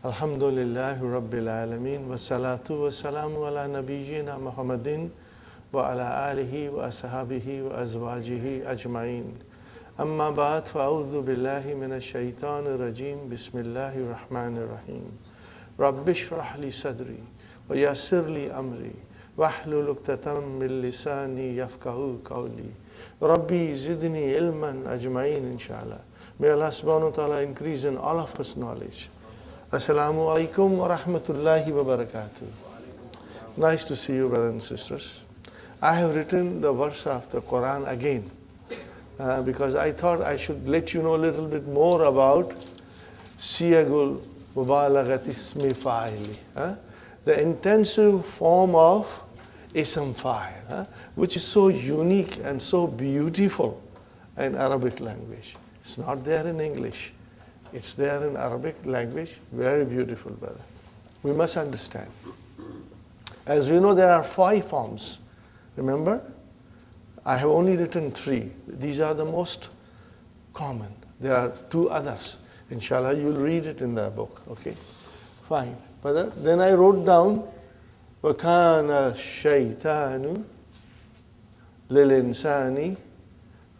Alhamdulillahi Rabbil Alameen. Wassalatu wassalamu ala nabiyyina Muhammadin wa ala alihi wa ashabihi wa azwajihi ajma'in. Amma ba'd, fa'udhu billahi minash shaitanir rajim. Bismillahir rahmanir rahim. Rabbi shrah li sadri wa yassir li amri wahlul 'uqdatam min lisani yafqahu qawli. Rabbi zidni ilman ajma'in, inshallah. May Allah subhanahu wa ta'ala increase in all of us knowledge. Assalamu alaikum wa rahmatullahi wa barakatuh. Nice to see you, brothers and sisters. I have written the verse of the Qur'an again because I thought I should let you know a little bit more about Siyagul Mubalaghat Ismi Fa'ili, the intensive form of Ism Fa'il, which is so unique and so beautiful in Arabic language. It's not there in English. It's there in Arabic language. Very beautiful, brother. We must understand. As we know, there are 5 forms. Remember? I have only written 3. These are the most common. There are 2 others. Inshallah, you will read it in the book. Okay? Fine. Brother, then I wrote down وَكَانَ الشَّيْطَانُ لِلْإِنسَانِ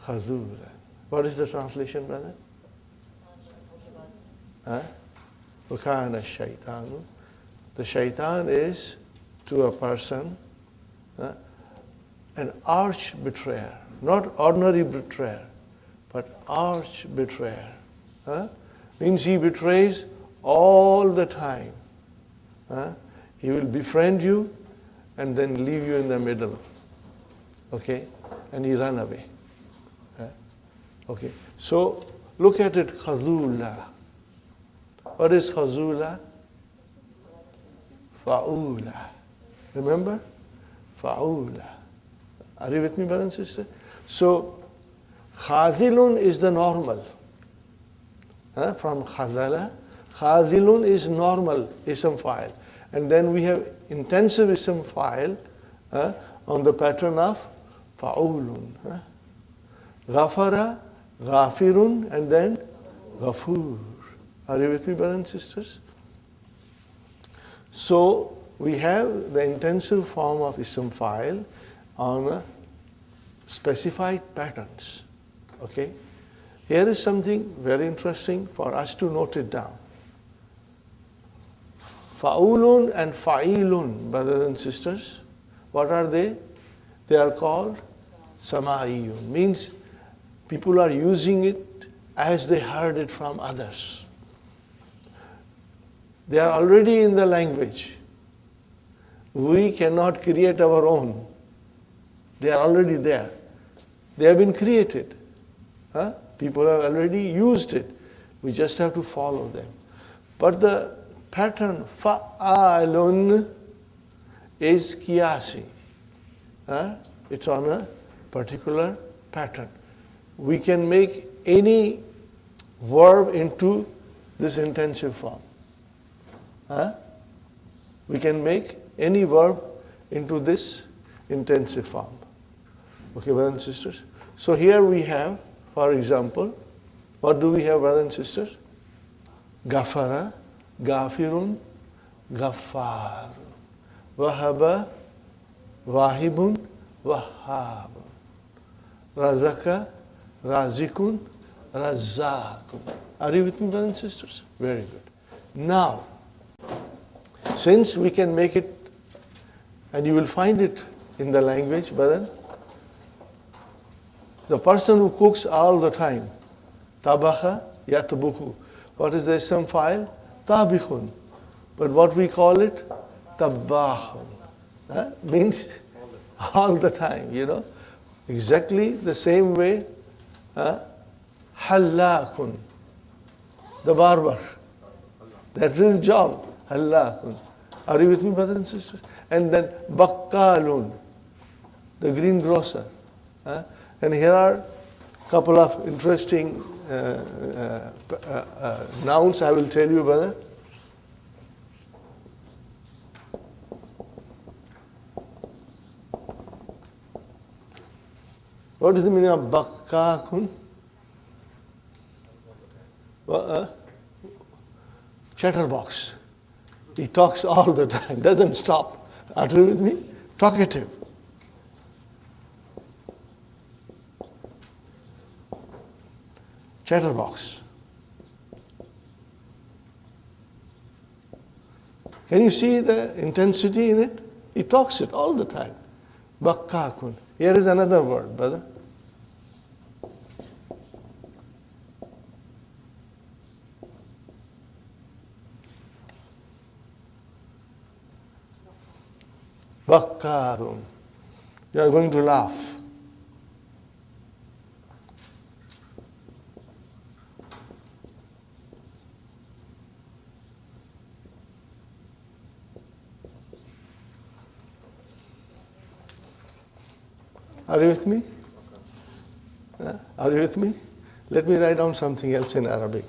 خَذُولًا. What is the translation, brother? وَكَانَ الشَّيْطَانُ. The shaitan is to a person an arch betrayer, not ordinary betrayer, but arch betrayer. Means he betrays all the time. He will befriend you and then leave you in the middle. Okay? And he run away. Okay. So look at it, khazula. What is khazula? Fa'ula. Remember? Fa'ula. Are you with me, brother and sister? So, khazilun is the normal. From khazala. Khazilun is normal ism fa'il. And then we have intensive ism fa'il on the pattern of fa'ulun. Ghafara, ghafirun, and then ghafur. Are you with me, brothers and sisters? So we have the intensive form of ism fa'il on specified patterns. Okay? Here is something very interesting for us to note it down. Fa'ulun and fa'ilun, brothers and sisters, what are they? They are called sama'iyun. Means people are using it as they heard it from others. They are already in the language. We cannot create our own. They are already there. They have been created. People have already used it. We just have to follow them. But the pattern fa'alun is qiyasi. It's on a particular pattern. We can make any verb into this intensive form. We can make any verb into this intensive form. Okay, brothers and sisters? So here we have, for example, what do we have, brothers and sisters? Ghafara, ghafirun, ghaffar. Wahaba, wahibun, wahhab. Razaka, razikun, razakun. Are you with me, brothers and sisters? Very good. Now, since we can make it, and you will find it in the language, brother, the person who cooks all the time, tabaha yatbuku. What is the ism fa'il? Tabikhun. But what we call it? Tabbahun. Means all the time, you know. Exactly the same way, hallakun. The barber. That's his job. Hallakun. Are you with me, brothers and sisters? And then bakkalun, the greengrocer. And here are a couple of interesting nouns I will tell you, brother. What is the meaning of bakkakun? Chatterbox. He talks all the time, doesn't stop. Agree with me? Talkative. Chatterbox. Can you see the intensity in it? He talks it all the time. Bakkakun. Here is another word, brother. Bakkarun. You are going to laugh. Are you with me? Are you with me? Let me write down something else in Arabic.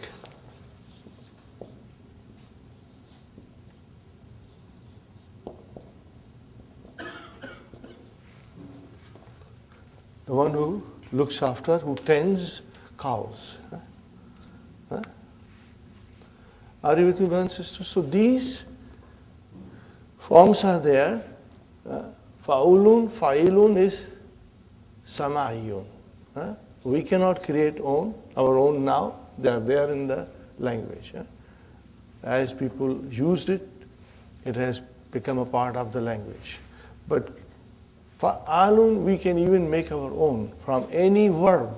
The one who looks after, who tends cows. Are you with me, brothers and sisters? So these forms are there. Fa'ulun, fa'ilun is sama'iyun. We cannot create our own now. They are there in the language. As people used it, it has become a part of the language. But fa'alun, we can even make our own. From any verb,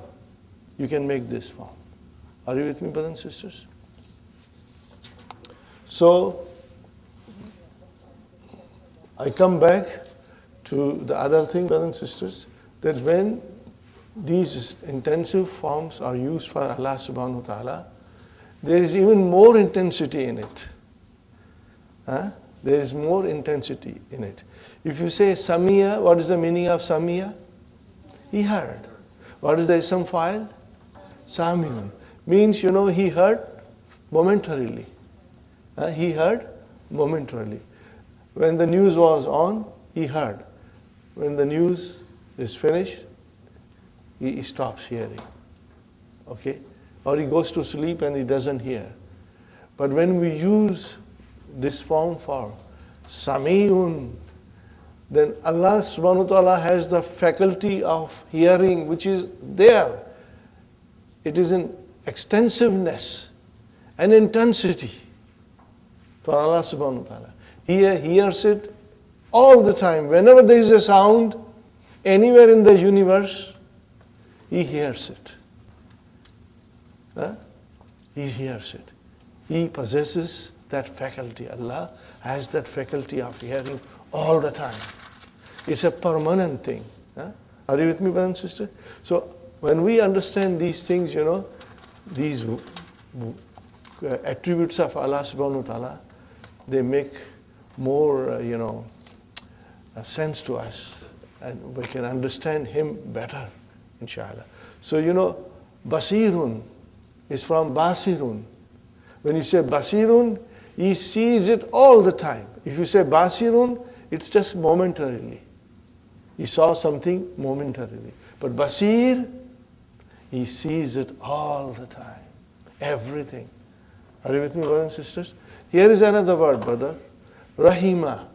you can make this form. Are you with me, brothers and sisters? So, I come back to the other thing, brothers and sisters, that when these intensive forms are used for Allah subhanahu wa ta'ala, there is even more intensity in it. There is more intensity in it. If you say Samiya, what is the meaning of Samiya? He heard. What is the ism file? Samiyun. Means, he heard momentarily. He heard momentarily. When the news was on, he heard. When the news is finished, he stops hearing. Okay? Or he goes to sleep and he doesn't hear. But when we use this form for Samiyun, then Allah subhanahu wa ta'ala has the faculty of hearing which is there. It is an extensiveness and intensity for Allah subhanahu wa ta'ala. He hears it all the time. Whenever there is a sound, anywhere in the universe, he hears it. He hears it. He possesses that faculty. Allah has that faculty of hearing all the time. It's a permanent thing. Are you with me, brother and sister? So when we understand these things, these attributes of Allah subhanahu wa ta'ala, they make more, sense to us, and we can understand Him better, inshallah. So, Basirun is from Basirun. When you say Basirun, He sees it all the time. If you say Basirun, it's just momentarily. He saw something momentarily. But Basir, He sees it all the time. Everything. Are you with me, brothers and sisters? Here is another word, brother. Rahima.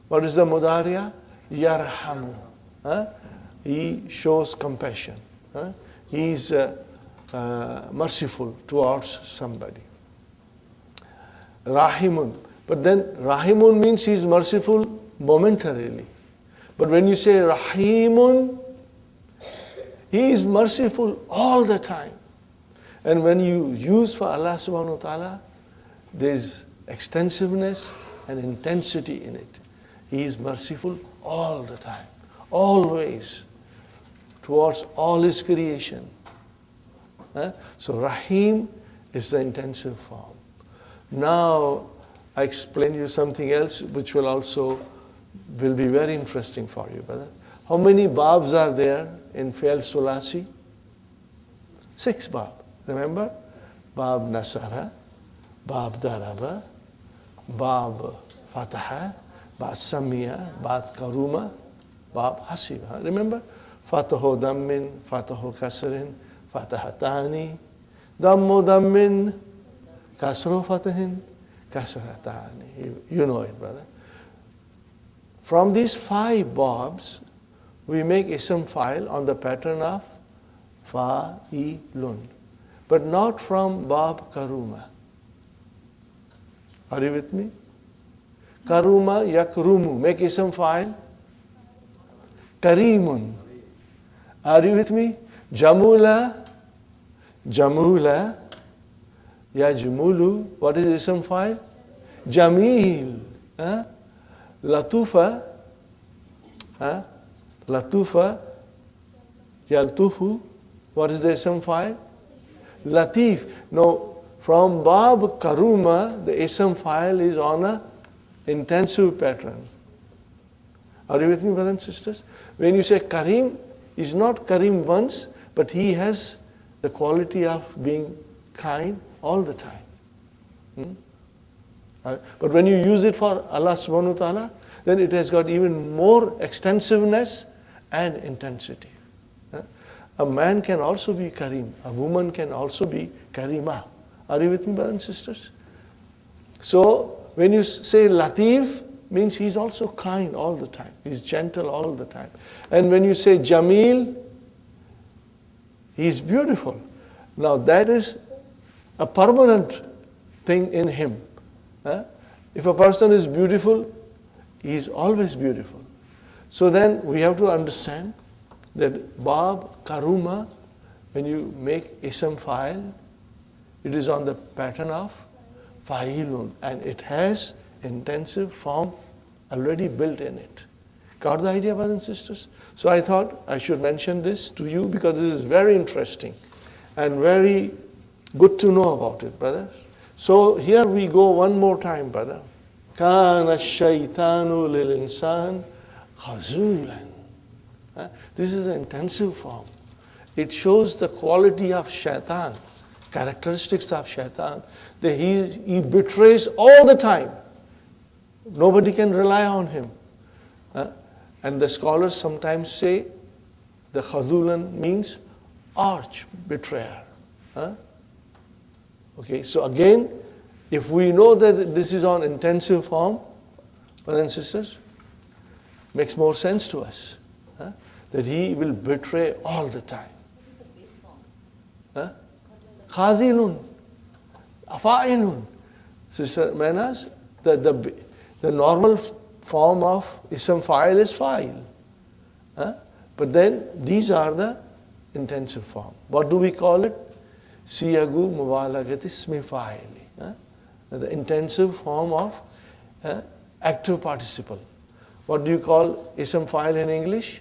What is the mudariya? Yarhamu. He shows compassion. He is merciful towards somebody. Rahimun. But then Rahimun means he is merciful momentarily. But when you say Rahimun, He is merciful all the time. And when you use for Allah subhanahu wa ta'ala, there is extensiveness and intensity in it. He is merciful all the time, always, towards all His creation. So Rahim is the intensive form. Now I explain you something else which will be very interesting for you, brother. How many babs are there in Fi'l Sulasi? 6 bab. Remember? Bab Nasara, Bab Daraba, Bab Fataha, Bab Samiya, Bab Karuma, Bab Hasiba. Remember? Fatahu Dammin, Fatahu Kasrin, Fatahatani, Dammu Dammin, Kasru Fatahin, kasratani. You know it, brother. From these 5 babs, we make ism file on the pattern of fa'ilun, but not from bab karuma. Are you with me? Karuma yakrumu, make ism file karimun. Are you with me? Jamula yajmulu, what is ism file? Jamil. Latufa yaltufu, what is the ism file? Latif. No, from bab karuma, the ism file is on a intensive pattern. Are you with me, brothers and sisters? When you say Karim, is not Karim once, but he has the quality of being kind all the time. But when you use it for Allah subhanahu wa ta'ala, then it has got even more extensiveness and intensity. A man can also be Karim. A woman can also be Karima. Are you with me, brothers and sisters? So, when you say Latif, means he's also kind all the time. He's gentle all the time. And when you say Jamil, he's beautiful. Now that is a permanent thing in him. If a person is beautiful, he is always beautiful. So then we have to understand that Bab, Karuma, when you make ism file, it is on the pattern of Fa'ilun, and it has intensive form already built in it. Got the idea, brothers and sisters? So I thought I should mention this to you because this is very interesting and very good to know about it, brothers. So here we go one more time, brother. Kana shaitanu lil insan khazulan. This is an intensive form. It shows the quality of shaitan, characteristics of shaitan, that he betrays all the time. Nobody can rely on him. And the scholars sometimes say the khazulan means arch betrayer. Okay, so again, if we know that this is on intensive form, brothers and sisters, makes more sense to us. That he will betray all the time. What is the base form? Khazilun, afa'ilun. Sister Menas, the normal form of ism fa'il is fa'il. But then these are the intensive form. What do we call it? Siyagu mubalagati ismi fa'ili. The intensive form of active participle. What do you call ism fa'il in English?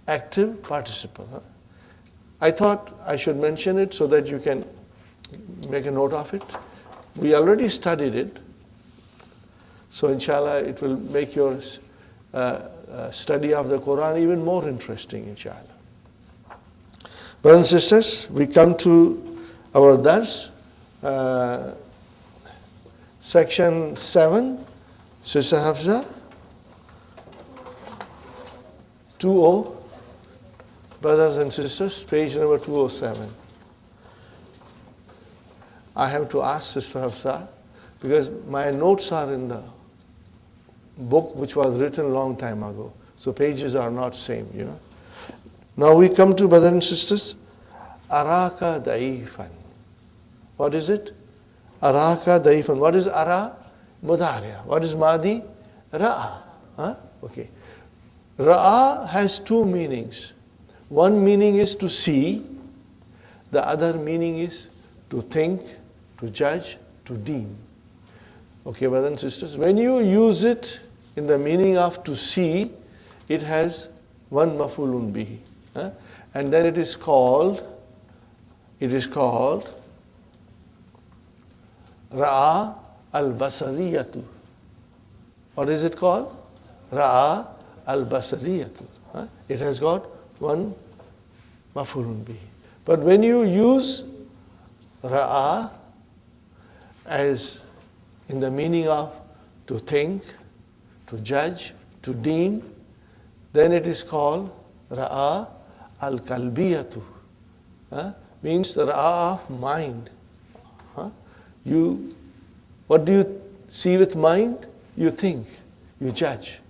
Active participle. I thought I should mention it so that you can make a note of it. We already studied it. So inshallah, it will make your study of the Qur'an even more interesting, inshallah. Brothers and sisters, we come to our dars, section 7, Sister Hafsa, 20, brothers and sisters, page number 207. I have to ask Sister Hafsa, because my notes are in the book which was written a long time ago. So pages are not same, you know. Now we come to, brothers and sisters, araka daifan. What is it? Araka daifan. What is ara? Mudariya. What is madi? Ra'a. Okay. Ra'a has two meanings. One meaning is to see. The other meaning is to think, to judge, to deem. Okay, brothers and sisters, when you use it in the meaning of to see, it has one mafulun bihi. And then it is called Ra'a al-Basariyatu. What is it called? Ra'a al-Basariyatu. It has got one mafulun bihi. But when you use Ra'a as in the meaning of to think, to judge, to deem, then it is called Ra'a al-Kalbiyatu. Means the Ra'a of mind. What do you see with mind, you think, you judge.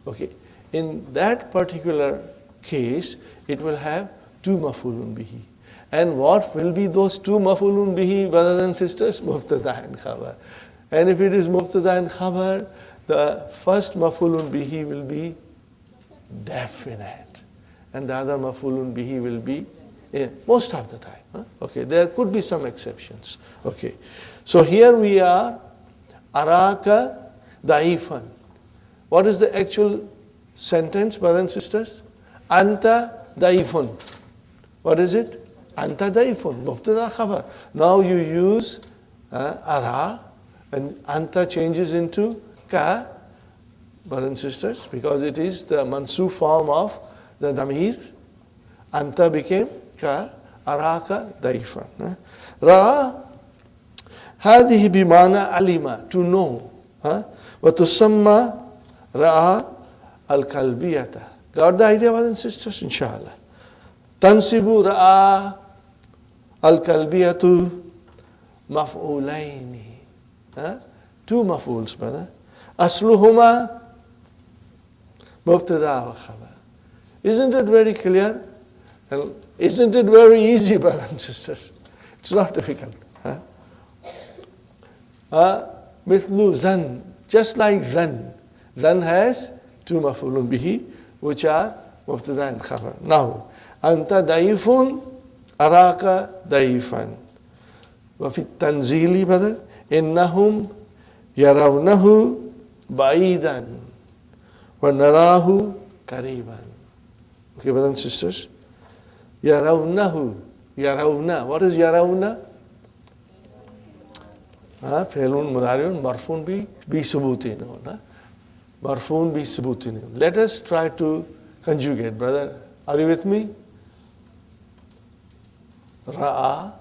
Okay. In that particular case, it will have two maf'ulun bihi. And what will be those two maf'ulun bihi, brothers and sisters? Mubtada and khabar. And if it is mubtada and khabar, the first maf'ulun bihi will be definite. And the other maf'ulun bihi will be most of the time. Okay, there could be some exceptions. Okay, so here we are, araka da'ifan. What is the actual sentence, brothers and sisters? Anta da'ifun. What is it? Anta da'ifun, mubtada khabar. Now you use ara, and anta changes into ka, brothers and sisters, because it is the mansoob form of the damir. Anta became ka, araka daifan. Ra, هذه بمعنى alima, to know. وتسمى ra al-kalbiyata. Got the idea, brothers and sisters? Inshallah. Tansibu ra al-kalbiyatu maf'ulaini. Two maf'uls, brother. Asluhuma mubtada wa khabar. Isn't it very clear? And isn't it very easy, brothers and sisters? It's not difficult. Mithlu zan, just like zan. Zan has two maf'ulun bihi, which are mubtada and khabar. Now, anta daifun, araka daifan. Wa fi tanzili, brother, innahum yarawnahu ba'idan wa narahu kariban. Okay, brothers and sisters? Yarawnahu. Yarawna. What is yarawna? Fe'lun mudari'un marfun bi subutin. Marfun bi subutin. Let us try to conjugate, brother. Are you with me? Ra'a.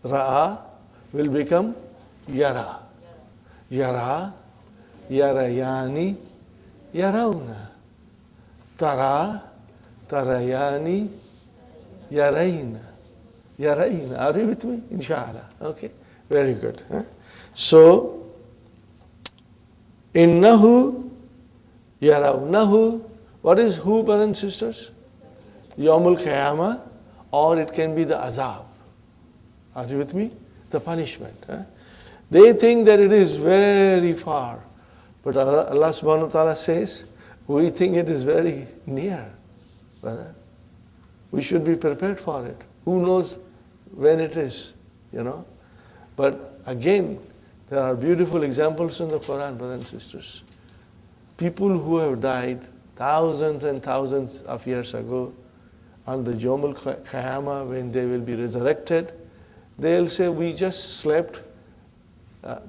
Ra'a will become yara. Yara. Yarayani. Yarawna. Tara. Tarayani. Yarayna. Yarayna. Are you with me? Inshallah. Okay. Very good. So, innahu yarawnahu. What is who, brothers and sisters? Yawmul Qiyamah, or it can be the azab. Are you with me? The punishment. They think that it is very far. But Allah subhanahu wa ta'ala says, we think it is very near, brother. We should be prepared for it. Who knows when it is, But again, there are beautiful examples in the Qur'an, brothers and sisters. People who have died thousands and thousands of years ago, on the Yawmul Qiyamah, when they will be resurrected, they'll say, we just slept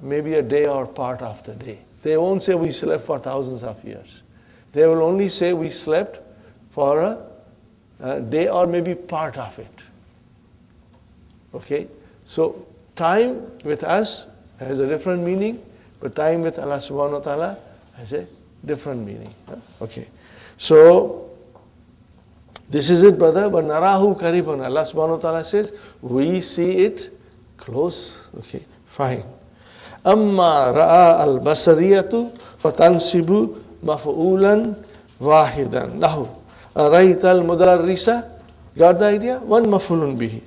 maybe a day or part of the day. They won't say we slept for thousands of years. They will only say we slept for a day or maybe part of it. Okay? So, time with us has a different meaning, but time with Allah subhanahu wa ta'ala has a different meaning. Okay. So, this is it, brother. But narahu karibun. Allah subhanahu wa ta'ala says, we see it close. Okay, fine. Amma ra'a al-basariyatu fatansibu maf'ulan wahidan. Lahu. Arayta al-mudarrisa. Got the idea? One maf'ulun bihi.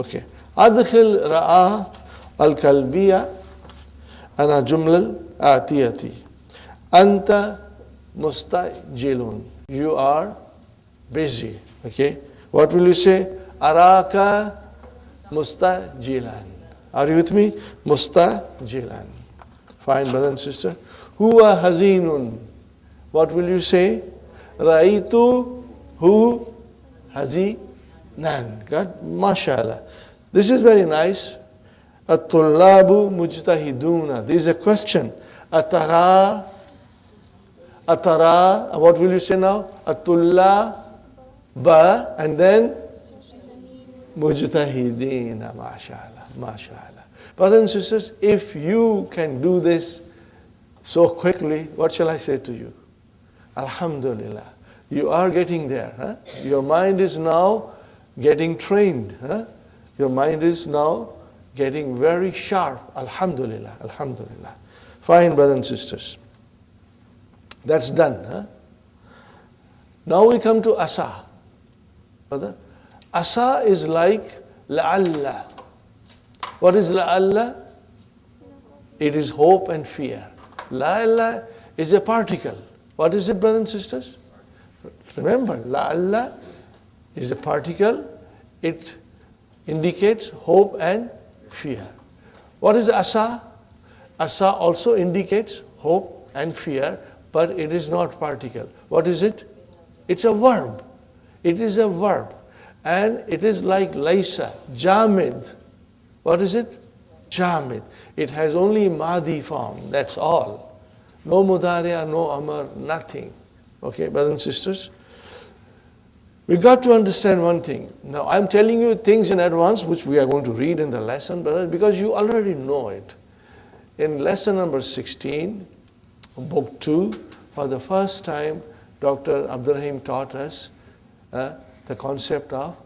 Okay. أدخل رأى الكلبية أنا جملة آتية أنت مستعجل. You are busy. Okay. What will you say? أراك مستعجلا. Are you with me? مستعجلا. Fine, brother and sister. هو حزين. What will you say? رأيته حزينا. God, mashallah. This is very nice. At-tullabu mujtahiduna. This is a question. Atara. What will you say now? At-tullaba. And then mujtahidina. Mashallah. Mashallah. Brothers and sisters, if you can do this so quickly, what shall I say to you? Alhamdulillah. You are getting there. Your mind is now getting trained. Your mind is now getting very sharp. Alhamdulillah, alhamdulillah. Fine, brothers and sisters. That's done. Huh? Now we come to asa. Brother? Asa is like la'alla. What is la'alla? It is hope and fear. La'alla is a particle. What is it, brothers and sisters? Remember, la'alla is a particle. It indicates hope and fear. What is asa? Asa also indicates hope and fear, but it is not particle. What is it? It's a verb. It is a verb. And it is like laysa, jamid. What is it? Jamid. It has only madi form, that's all. No mudariya, no amar, nothing. Okay, brothers and sisters? We got to understand one thing. Now, I'm telling you things in advance which we are going to read in the lesson, brothers, because you already know it. In lesson number 16, book 2, for the first time, Dr. Abdur-Raheem taught us the concept of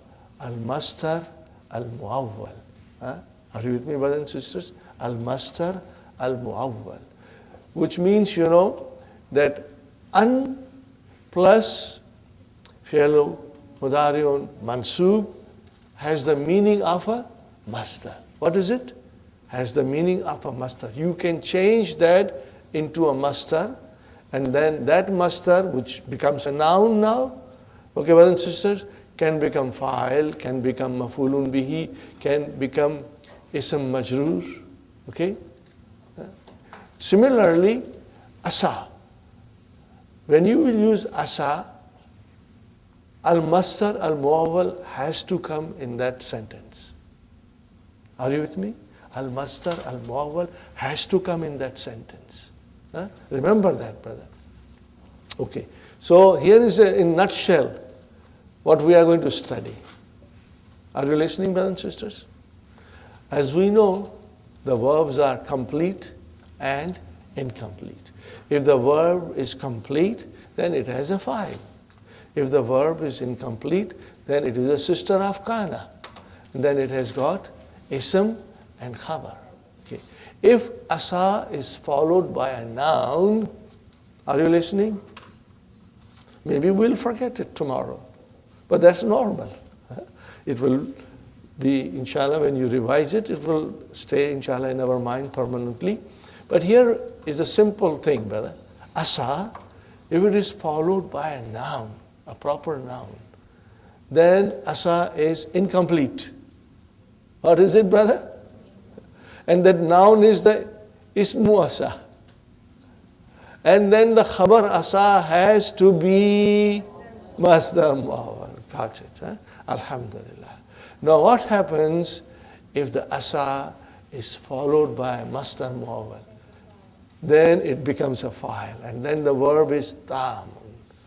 al-mastar al-muawwal. Are you with me, brothers and sisters? Al-mastar al-muawwal. Which means, that an plus fi'lu mudari'un mansub has the meaning of a mastar. What is it? Has the meaning of a mastar. You can change that into a mastar, and then that mastar, which becomes a noun now, okay, brothers and sisters, can become fa'il, can become maf'ulun bihi, can become ism majroor, okay? Similarly, asa. When you will use asa, al-mastar al-muawwal has to come in that sentence. Are you with me? Al-mastar al-muawwal has to come in that sentence. Remember that, brother. Okay. So here is in nutshell what we are going to study. Are you listening, brothers and sisters? As we know, the verbs are complete and incomplete. If the verb is complete, then it has a fa'il. If the verb is incomplete, then it is a sister of kana. And then it has got ism and khabar. Okay. If asa is followed by a noun, are you listening? Maybe we'll forget it tomorrow, but that's normal. It will be, inshallah, when you revise it, it will stay, inshallah, in our mind permanently. But here is a simple thing, brother. Asa, if it is followed by a noun, a proper noun, then asa is incomplete. What is it, brother? And that noun is the ismu asa. And then the khabar asa has to be masdar muawwal. Got it, huh? Alhamdulillah. Now what happens if the asa is followed by masdar muawwal? Then it becomes a fa'il, and then the verb is tam.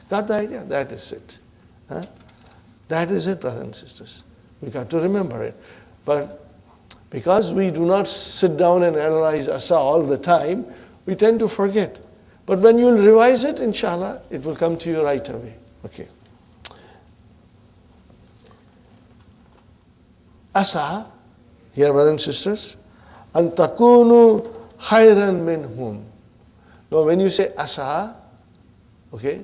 Got the idea? That is it. Huh? That is it, brothers and sisters. We got to remember it. But because we do not sit down and analyze asa all the time, we tend to forget. But when you will revise it, inshallah, it will come to you right away. Okay. Asa, here, brothers and sisters, an takunu khayran minhum. Now, when you say asa, okay,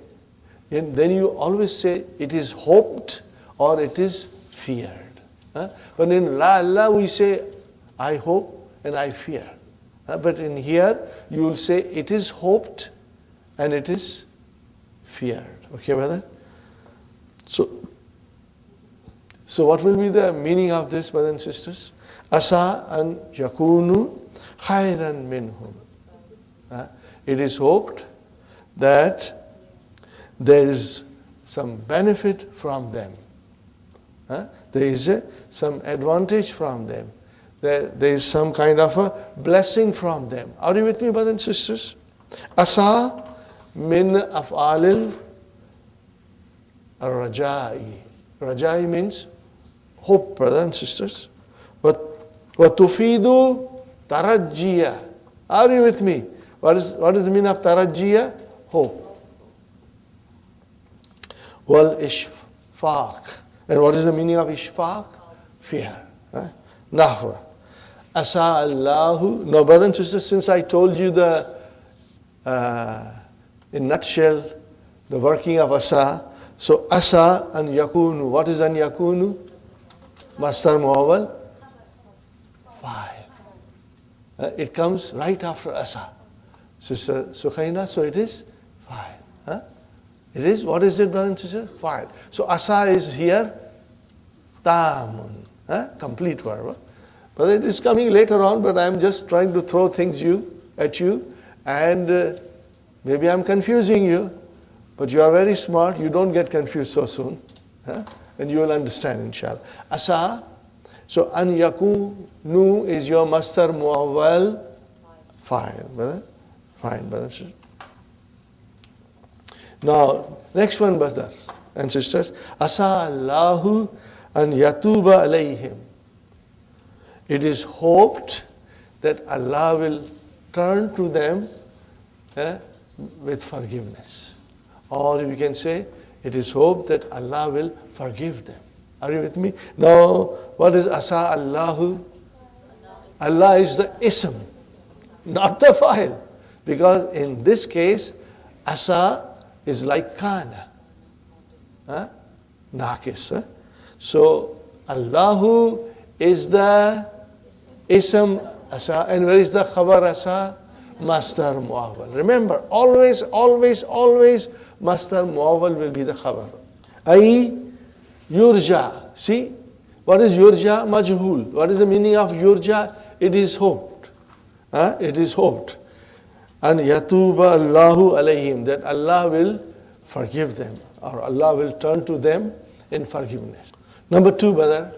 then you always say it is hoped or it is feared. But in la Allah we say I hope and I fear. But in here you will say it is hoped and it is feared. Okay, brother? So what will be the meaning of this, brothers and sisters? Asa an yakunu khayran minhum. It is hoped that there is some benefit from them. There is some advantage from them. There is some kind of a blessing from them. Are you with me, brothers and sisters? Asa min af'alil ar-raja'i. Raja'i means hope, brothers and sisters. Wa tufidu tarajjiya. Are you with me? What is the meaning of tarajjiya? Hope. Wal ishfaq. And what is the meaning of ishfaq? Fear. Nahwa. Asa Allahu. Now, brothers and sisters, since I told you in nutshell, the working of asa, so asa an yakunu. What is an yakunu? Masdar muawwal. Fa'il. It comes right after asa. Sister Sukhaina, so it is fa'il. It is, what is it, brothers and sisters? Fa'il. So asa is here, tamun. Complete verb. But it is coming later on, but I am just trying to throw things at you, and maybe I am confusing you, but you are very smart, you don't get confused so soon, and you will understand, inshallah. Asa, so an yakunu is your masdar muawwal fa'il, brother. Fine, brothers. Now, next one, brothers and sisters. Asa Allahu an yatuba alayhim. It is hoped that Allah will turn to them with forgiveness. Or you can say, it is hoped that Allah will forgive them. Are you with me? Now, what is asa Allahu? Allah is the ism, not the fa'il. Because in this case, asa is like kana. Nakis. So, Allahu is the ism asa. And where is the khabar asa? Masdar muawwal. Remember, always, always, always, masdar muawwal will be the khabar. Ay yurja. See, what is yurja? Majhul. What is the meaning of yurja? It is hoped. It is hoped. And yatuba Allahu alayhim, that Allah will forgive them, or Allah will turn to them in forgiveness. Number 2, brother.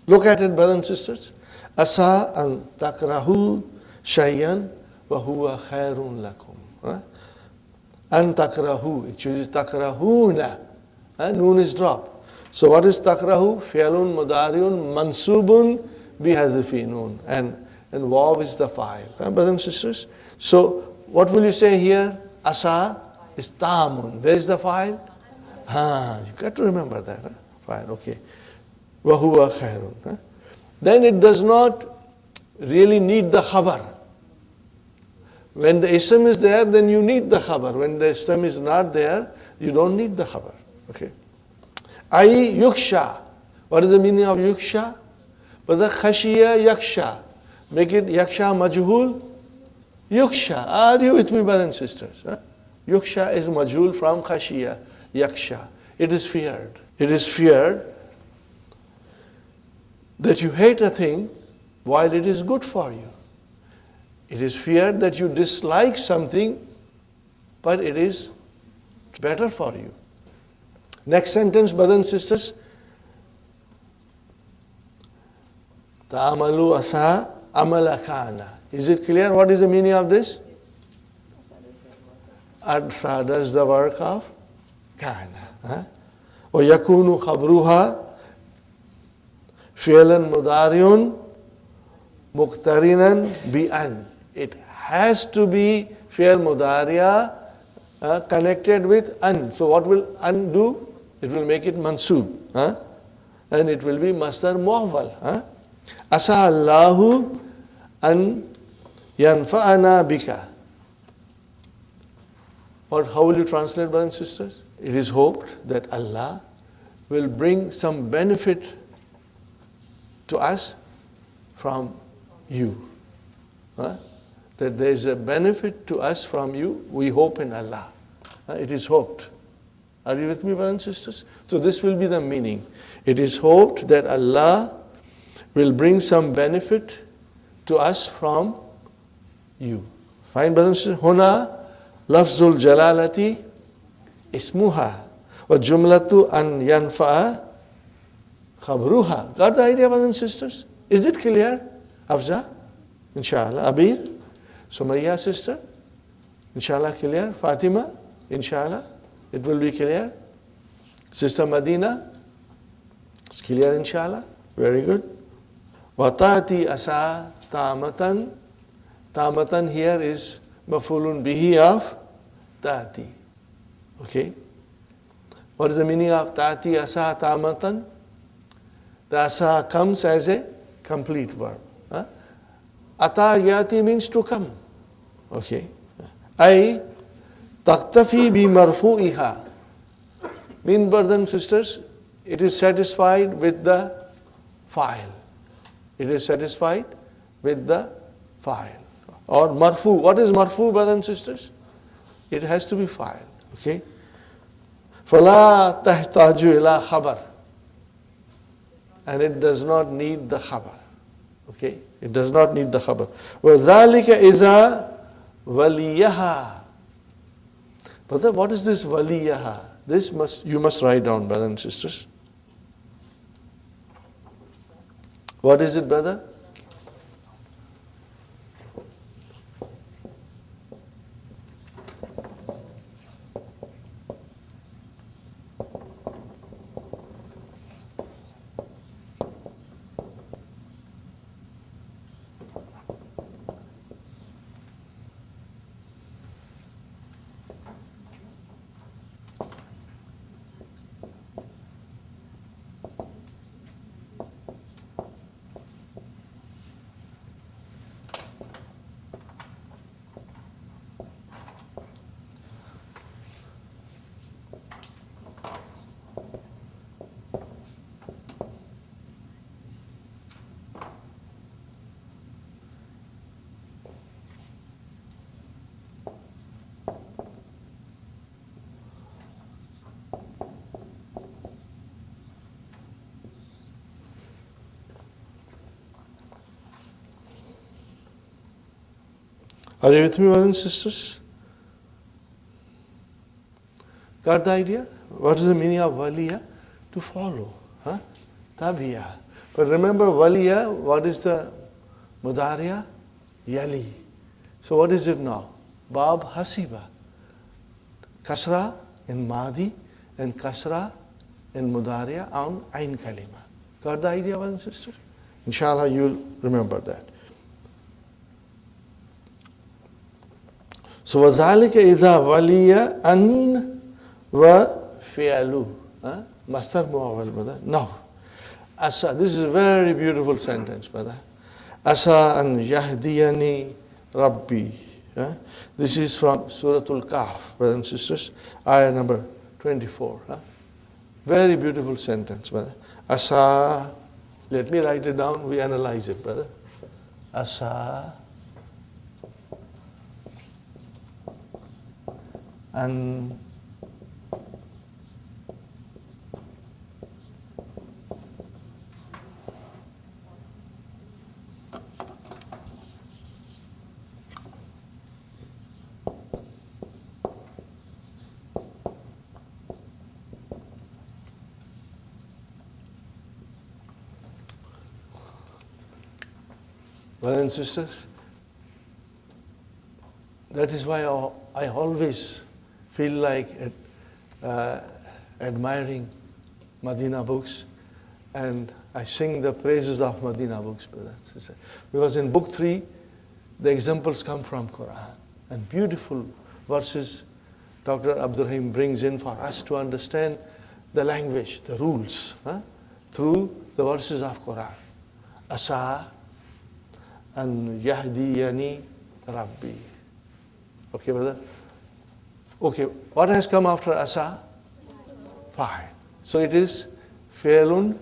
Look at it, brothers and sisters. Asa an takrahu shay'an wa huwa khairun lakum. An takrahu, it chooses takrahuna. Noon is dropped. So what is takrahu? Fi'lun mudariun mansubun bihadfi noon. And waw is the fa'il. Brothers and sisters. So what will you say here? Asa is tamun. Where is the fa'il? You got to remember that. Fa'il, okay. Wa huwa khairun. Then it does not really need the khabar. When the ism is there, then you need the khabar. When the ism is not there, you don't need the khabar. Okay. Ay yuksha. What is the meaning of yuksha? But the khashiya yaksha. Make it yaksha majhul. Yuksha. Are you with me, brothers and sisters? Yuksha is majhul from khashiya. Yaksha. It is feared. It is feared that you hate a thing while it is good for you. It is feared that you dislike something, but it is better for you. Next sentence, brothers and sisters. Ta'amalu asa amala kana. Is it clear? What is the meaning of this? Asa does the work of kana. Wa yakunu khabruha fi'lan mudariun muqtarinan bi an. It has to be fi'l mudariya connected with an. So what will an do? It will make it mansub. And it will be masdar muawwal. Asa Allahu an yanfa'ana bika. Or how will you translate, brothers and sisters? It is hoped that Allah will bring some benefit to us from you. That there is a benefit to us from you, we hope in Allah. It is hoped. Are you with me, brothers and sisters? So this will be the meaning. It is hoped that Allah will bring some benefit to us from you. Fine, brothers and sisters? Huna lafzul jalalati ismuha wa jumlatu an yanfa'a khabruha. Got the idea, brothers and sisters? Is it clear? Afza? Inshallah. Abir? Sumaya sister? Inshallah clear? Fatima? Inshallah? It will be clear? Sister Madina? It's clear, inshallah? Very good. Watati asa tamatan. Tamatan here is mafulun bihi of tati. Okay? What is the meaning of tati asa tamatan? The asa comes as a complete verb. Ata yati means to come. Okay. I taktafi bi marfu'iha. Mean, brothers and sisters, it is satisfied with the file. It is satisfied with the file. Or marfu. What is marfu, brothers and sisters? It has to be file. Okay. فَلَا تَحْتَاجُ إِلَى خَبَرٍ. And it does not need the khabar. Okay? It does not need the khabar. وَذَلِكَ إِذَا وَلِيَّهَا. But then what is this waliyaha? This you must write down, brothers and sisters. What is it, brother? Are you with me, brothers and sisters? Got the idea? What is the meaning of waliya? To follow. Huh? Tabiya. But remember, waliya, what is the mudariya? Yali. So what is it now? Bab hasiba. Kasra in madi and kasra in mudariya on ain kalima. Got the idea, brothers and sisters? Inshallah, you'll remember that. So وَذَلِكَ إِذَا وَلِيَ أَنْ وَفِعَلُ. Mastar muawwal, brother. No. Asa, this is a very beautiful sentence, brother. Asa an yahdiyani Rabbi. This is from Surah Al-Kahf, brothers and sisters, ayah number 24. Very beautiful sentence, brother. Asa, let me write it down, we analyze it, brother. Asa and brothers and sisters, that is why I always feel like admiring Madina books, and I sing the praises of Madina books, brother and sister. Because in book 3, the examples come from Qur'an, and beautiful verses Dr. Abdur-Raheem brings in for us to understand the language, the rules, through the verses of Qur'an. Asa an yahdiyani Rabbi. Okay, brother? Okay, what has come after asa? Fine. So it is fi'lun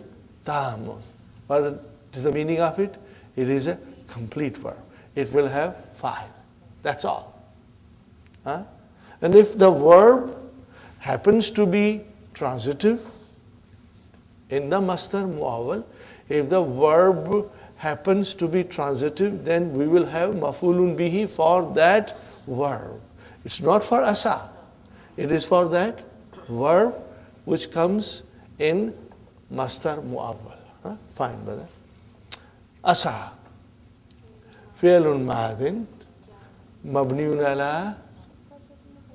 tamun. What is the meaning of it? It is a complete verb. It will have fa'il. That's all. And if the verb happens to be transitive in the masdar muawwal, if the verb happens to be transitive, then we will have maf'ulun bihi for that verb. It's not for asa. It is for that verb which comes in masdar muawwal. Fine, brother. Asa. Fi'lun madin mabniun ala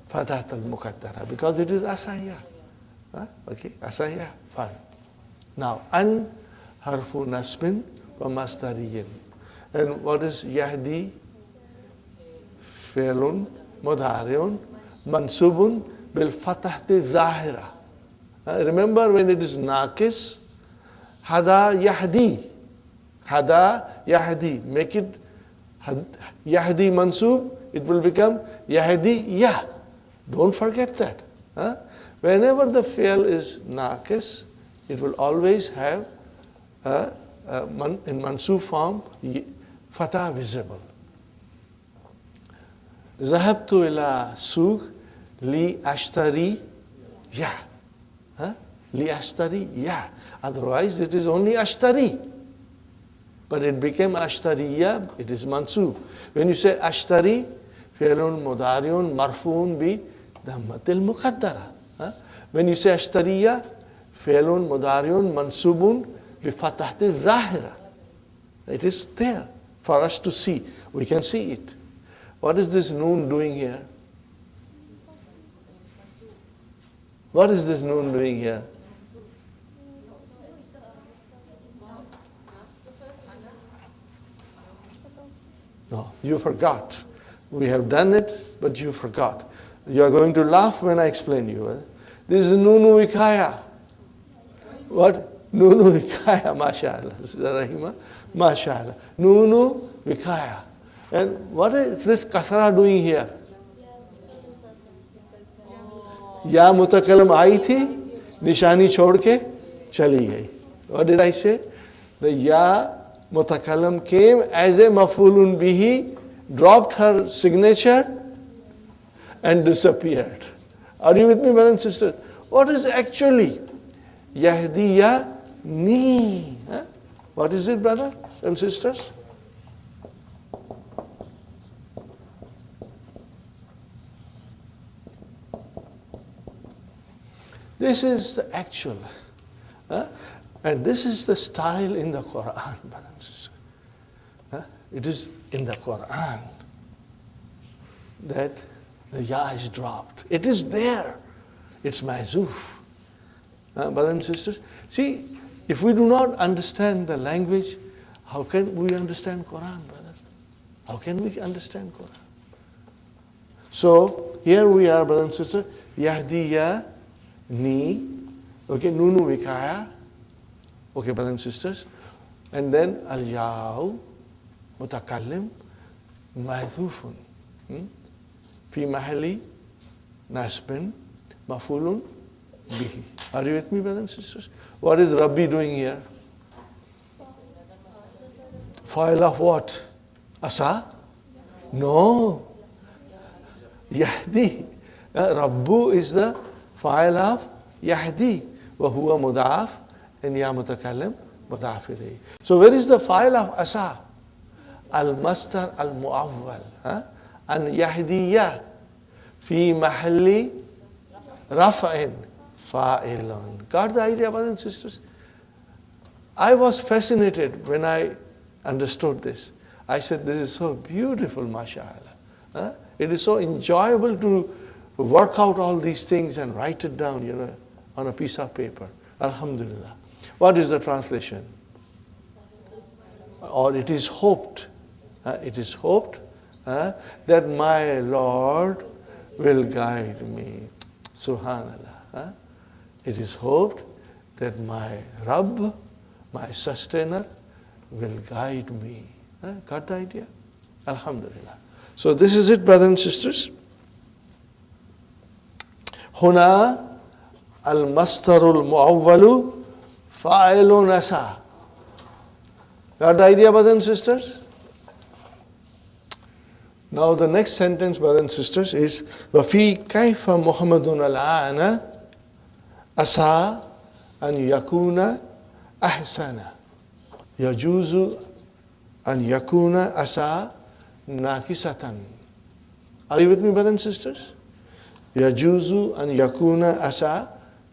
fathat al-muqaddara. Because it is asaya. Okay, asaya. Fine. Now, an harfu nasbin wa masdariyin. And what is yahdi? Fi'lun mudari'un mansubun bil fatahti zahira. Remember when it is naqis, hada yahdi. Hada yahdi. Make it Yahdi mansub, it will become Yahdi. Don't forget that. Huh? Whenever the fi'l is naqis, it will always have in mansub form fatah visible. ذهبت إلى سوق لأشتري لأشتري. Otherwise it is only ashtari. But it became ashtariya, it is mansub. When you say ashtari, fi'lun mudariun marfuun bi dhammatil muqaddara. When you say ashtariya, fi'lun mudariun mansubun bi fatahtil zahira. It is there for us to see. We can see it. What is this noon doing here? What is this noon doing here? No, you forgot. We have done it, but you forgot. You are going to laugh when I explain you. This is Nunu Vikaya. What? Nunu Vikaya, mashallah. Rahima, mashallah. Nunu Vikaya. And what is this kasra doing here? Ya mutakalam आई थी, निशानी छोड़ के चली गई. What did I say? The ya mutakalam came as a mafulun bihi, dropped her signature and disappeared. Are you with me, brothers and sisters? What is actually Yahdiya ni? What is it, brothers and sisters? This is the actual. And this is the style in the Qur'an, brothers and sisters. It is in the Qur'an that the ya is dropped. It is there. It's mahzoof. Brothers and sisters, see, if we do not understand the language, how can we understand Qur'an, brother? How can we understand Qur'an? So, here we are, brothers and sisters, Yahdiya ni, okay, Nunu Vikaya, okay, brothers and sisters, and then al-yaw mutakallim mahzufun fi mahalli nasbin mafulun bihi. Are you with me, brothers and sisters? What is Rabbi doing here? File of what? Asa? No. Yahdi. Rabbu is the file of Yahdi. Wa huwa mudaf and ya mutakallim mudaf ilayhi. So where is the file of asa? Al-mastar al-mu'awwal. An Yahdiya fi mahalli rafa'in fa'ilun. Got the idea, brothers and sisters? I was fascinated when I understood this. I said, this is so beautiful, mashallah. It is so enjoyable to work out all these things and write it down, on a piece of paper. Alhamdulillah. What is the translation? Or it is hoped. It is hoped that my Lord will guide me. Subhanallah. It is hoped that my Rabb, my sustainer, will guide me. Got the idea? Alhamdulillah. So this is it, brothers and sisters. Huna al-mastarul mu'awwalu fa'ilun asa. Got the idea, brothers and sisters? Now the next sentence, brothers and sisters, is وَفِي كَيْفَ مُحَمَّدٌ الْآنَ أَسَى أَنْ يَكُونَ أَحْسَنَ يَجُوزُ أَنْ يَكُونَ أَسَى نَاكِسَةً. Are you with me, brothers and sisters? يَجُوزُ أَنْ يَكُونَ أَسَى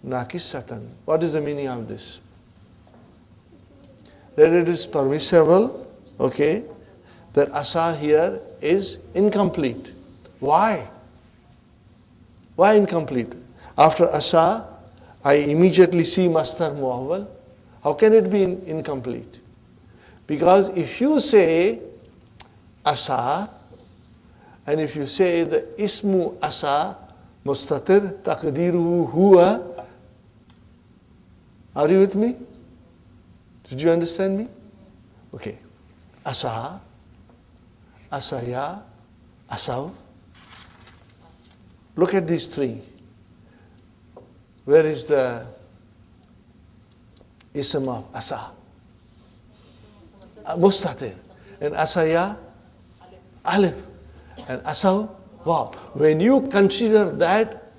نَاكِسَةً. What is the meaning of this? That it is permissible, okay, that asa here is incomplete. Why? Why incomplete? After asa, I immediately see mastar muawwal. How can it be incomplete? Because if you say asa, and if you say the ismu asa, mustatir taqdiruhu huwa, are you with me? Did you understand me? Okay. Asa asaya, asav. Look at these three. Where is the ism of asa? Mustatir. And asaya, alif. And asav, wow. When you consider that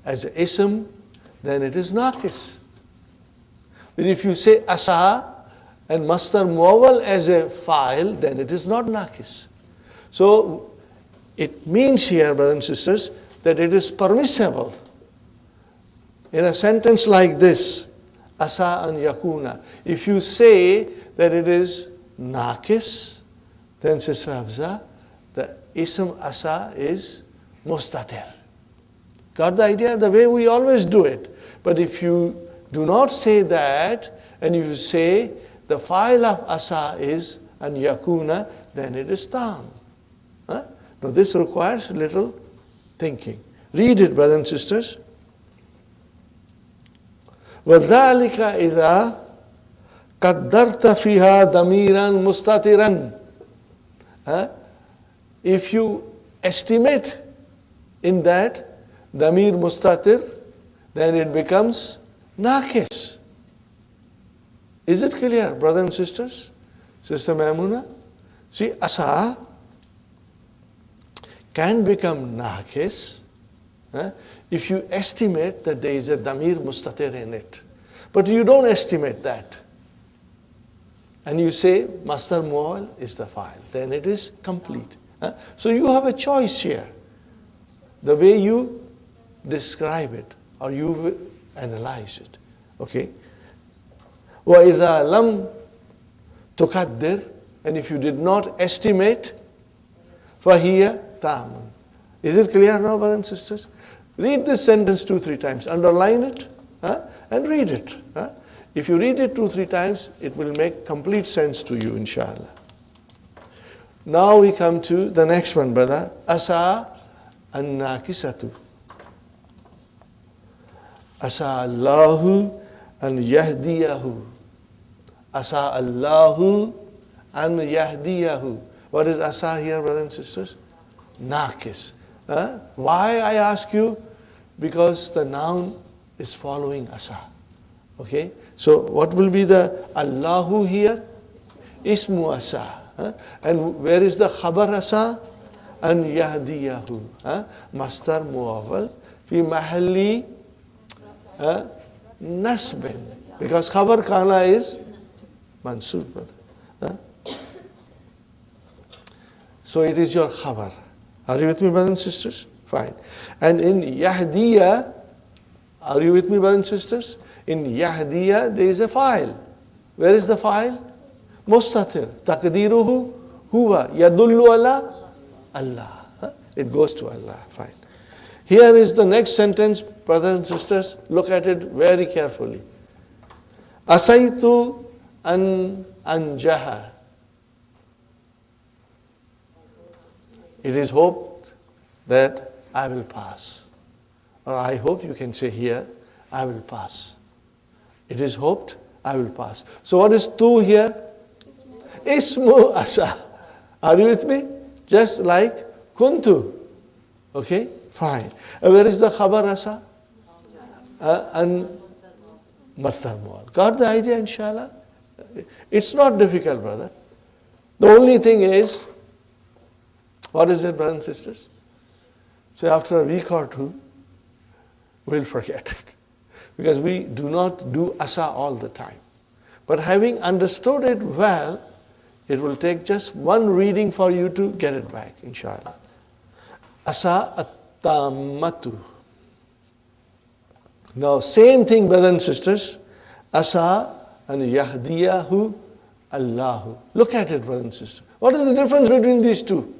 as an ism, then it is naqis. But if you say asa and masdar muawwal as a file, then it is not naqis. So it means here, brothers and sisters, that it is permissible in a sentence like this, asa an yakuna. If you say that it is naqis, then Sister Hafza, the ism asa is mustatir. Got the idea? The way we always do it. But if you do not say that, and you say the file of asa is an yakuna, then it is tam. Huh? Now this requires little thinking. Read it, brothers and sisters. وَذَلِكَ إِذَا قَدَّرْتَ فِيهَا ضَمِيرًا مُسْتَتِرًا. If you estimate in that damir mustatir, then it becomes naqis. Is it clear, brothers and sisters? Sister Maimuna? See, asa can become naqis if you estimate that there is a damir mustatir in it. But you don't estimate that. And you say masdar muawwal is the file. Then it is complete. So you have a choice here. The way you describe it or you analyze it. Okay? وَإِذَا لَمْ تُقَدِّرْ. And if you did not estimate, فَهِيَ تَامٌ. Is it clear now, brothers and sisters? Read this sentence 2-3 times. Underline it and read it. If you read it 2-3 times, it will make complete sense to you, inshallah. Now we come to the next one, brother. Asa an-nakisatu. Asa Allahu an yahdiyahu. Asa Allahu an yahdiyahu. What is asa here, brothers and sisters? Nakis. Why, I ask you? Because the noun is following asa. Okay? So what will be the Allahu here? Ismu asa. And where is the khabar asa? An yahdiyahu. Masdar muawwal fi mahalli nasbin. Because khabar kana is mansub, brother. So it is your khabar. Are you with me, brothers and sisters? Fine. And in yahdiya, are you with me, brothers and sisters? In yahdiya, there is a file. Where is the file? Mustatir. Taqdiruhu huwa. Yadullu ala Allah. It goes to Allah. Fine. Here is the next sentence, brothers and sisters. Look at it very carefully. Asaitu an anjaha. It is hoped that I will pass. Or I hope you can say here, I will pass. It is hoped I will pass. So what is tu here? Ismu asa. Are you with me? Just like kuntu. Okay? Fine. Where is the khabar asa? And masdar muawwal. Got the idea, inshallah? It's not difficult, brother. The only thing is, what is it, brothers and sisters? So after a week or two, we'll forget it. Because we do not do asa all the time. But having understood it well, it will take just one reading for you to get it back, inshallah. Asa at-tammatu. Now, same thing, brothers and sisters. Asa and yahdiyahu Allahu. Look at it, brothers and sisters. What is the difference between these two?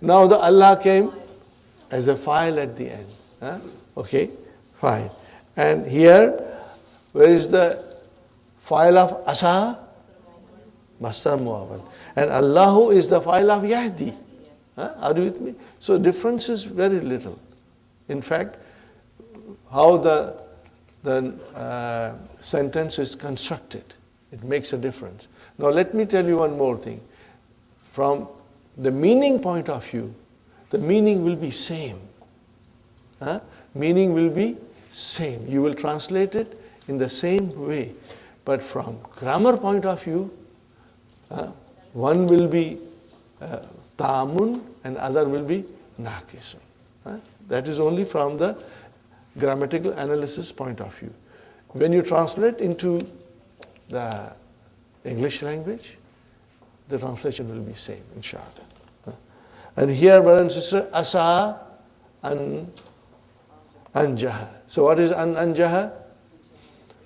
Now the Allah came as a file at the end. Okay, fine. And here, where is the file of asa? Masdar muawwal. And Allahu is the file of yahdi. Are you with me? So difference is very little. In fact, how the sentence is constructed, it makes a difference. Now let me tell you one more thing. from the meaning point of view, the meaning will be same. Meaning will be same. You will translate it in the same way. But from grammar point of view, one will be tamun and other will be naqisun. That is only from the grammatical analysis point of view. When you translate into the English language, the translation will be same, inshallah. And here, brother and sister, asa an anjaha. So what is an anjaha?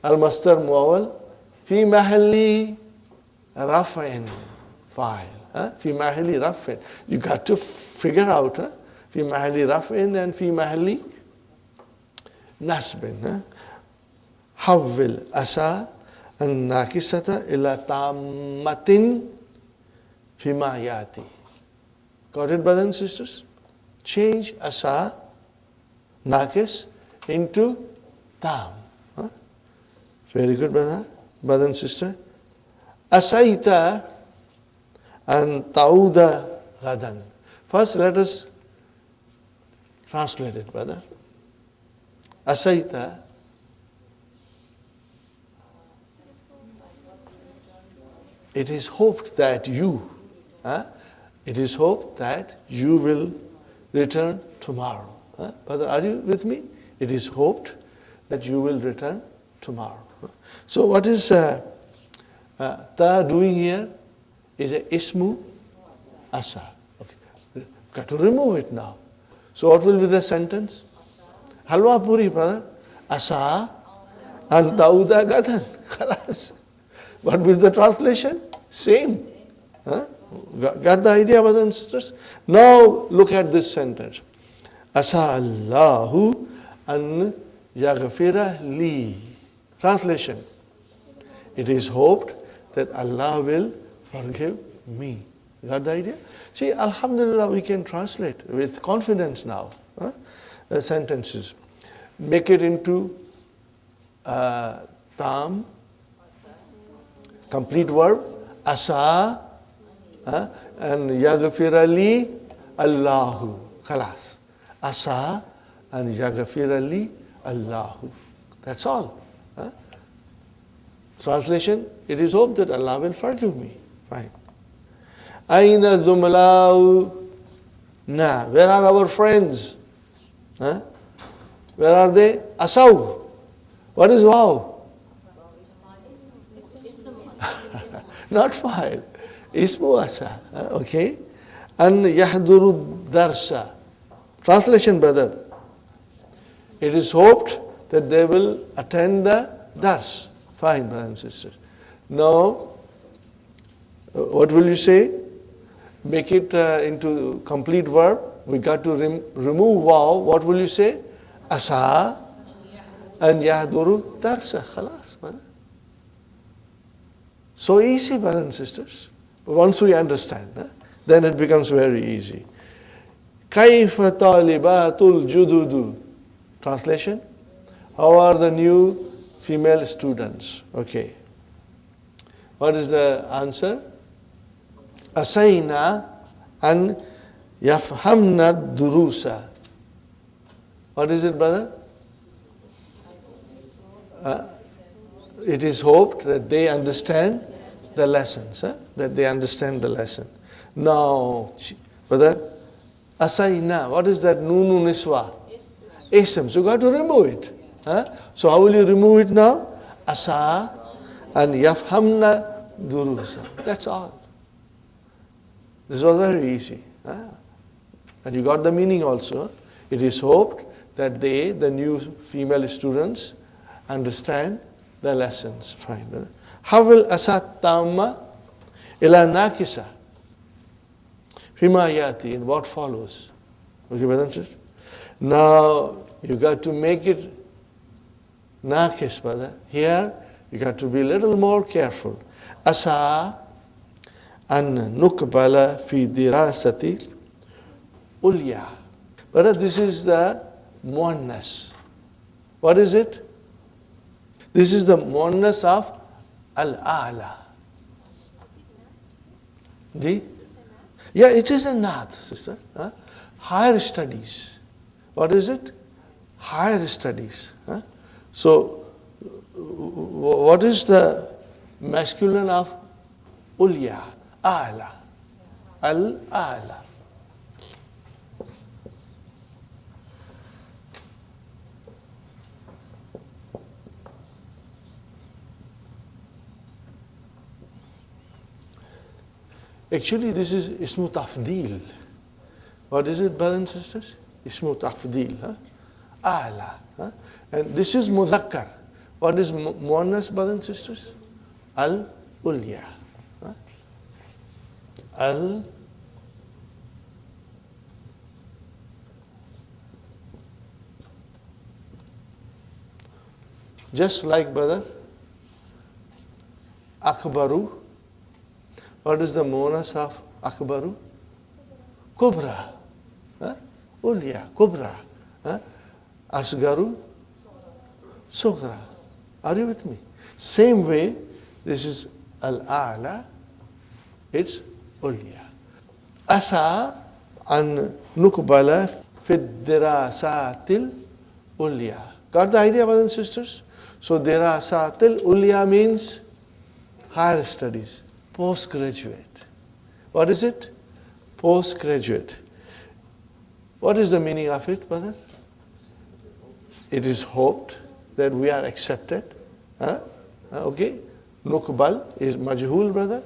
Al-mastar muawwal fi mahalli raf'in fa'il. Fi mahalli raf'in. You got to figure out fi mahalli raf'in and fi mahalli nasbin. Hawwil asa an nakisata ila tammatin fima yati. Got it, brothers and sisters? Change asa, nakis, into tam. Very good, brother and sister. Asaita and tauda gadan. First, let us translate it, brother. Asaita. It is hoped that you, it is hoped that you will return tomorrow. Brother, are you with me? It is hoped that you will return tomorrow. So what is ta doing here? Is a ismu asa. Okay. Got to remove it now. So what will be the sentence? Halwa puri, brother. Asa and tauda gadan. Khalas. What will be the translation? Same. Got the idea, brothers and sisters? Now look at this sentence. Asa Allahu an yaghfira li. Translation. It is hoped that Allah will forgive me. Got the idea? See, alhamdulillah, we can translate with confidence now. The sentences. Make it into tam, complete verb, asa, and yaghfira li Allahu. Khalas. Asa and yaghfira li Allahu. That's all. Translation, it is hoped that Allah will forgive me. Fine. Aina zumlau na. Where are our friends? Where are they? Asaw. What is wow? Not file. Ismu asa. Okay. And yahduru darsa. Translation, brother. It is hoped that they will attend the dars. Fine, brothers and sisters. Now, what will you say? Make it into complete verb. We got to remove wow. What will you say? Asa and yahduru darsa. Khalas, brother. So easy, brothers and sisters. Once we understand, then it becomes very easy. Kaifa talibatul jududu. Translation? How are the new female students? Okay. What is the answer? Asayna an yafhamna durusa. What is it, brother? It is hoped that they understand the lessons. That they understand the lesson. Now, brother, asayna. What is that? Nunu niswa. Ism. So you got to remove it. So how will you remove it now? Asa and yafhamna durusa. That's all. This was very easy. And you got the meaning also. It is hoped that they, the new female students, understand the lessons. Fine. How will asat tamma ila nakisa? Fima yati, in what follows. Okay, brothers and sisters? Now you got to make it nakis, brother. Here you got to be a little more careful. Asa an nukbala fi dirasati ulya. Brother, this is the muannas. What is it? This is the muannas of al-a'la. Yeah, it is a naat, sister. Huh? Higher studies. What is it? Higher studies. Huh? So, what is the masculine of ulya? A'la. Al-a'la. Actually, this is ismu tafdeel. What is it, brothers and sisters? Ismu tafdeel. Huh? A'la. Huh? And this is muzakkar. What is muannas, brothers and sisters? Al-ulya. Huh? Al just like brother akbaru. What is the muannas of akbaru? Kubra. Huh? Ulya, kubra. Huh? Asgaru, sugra. Are you with me? Same way, this is al-a'la, it's ulya. Asa an nukbala fi dirasatil ulya. Got the idea, brothers and sisters? So dirasatil ulya means higher studies, postgraduate. What is it? Postgraduate. What is the meaning of it, brother? It is hoped that we are accepted. Huh? Okay? Nukbal is majhul, brother.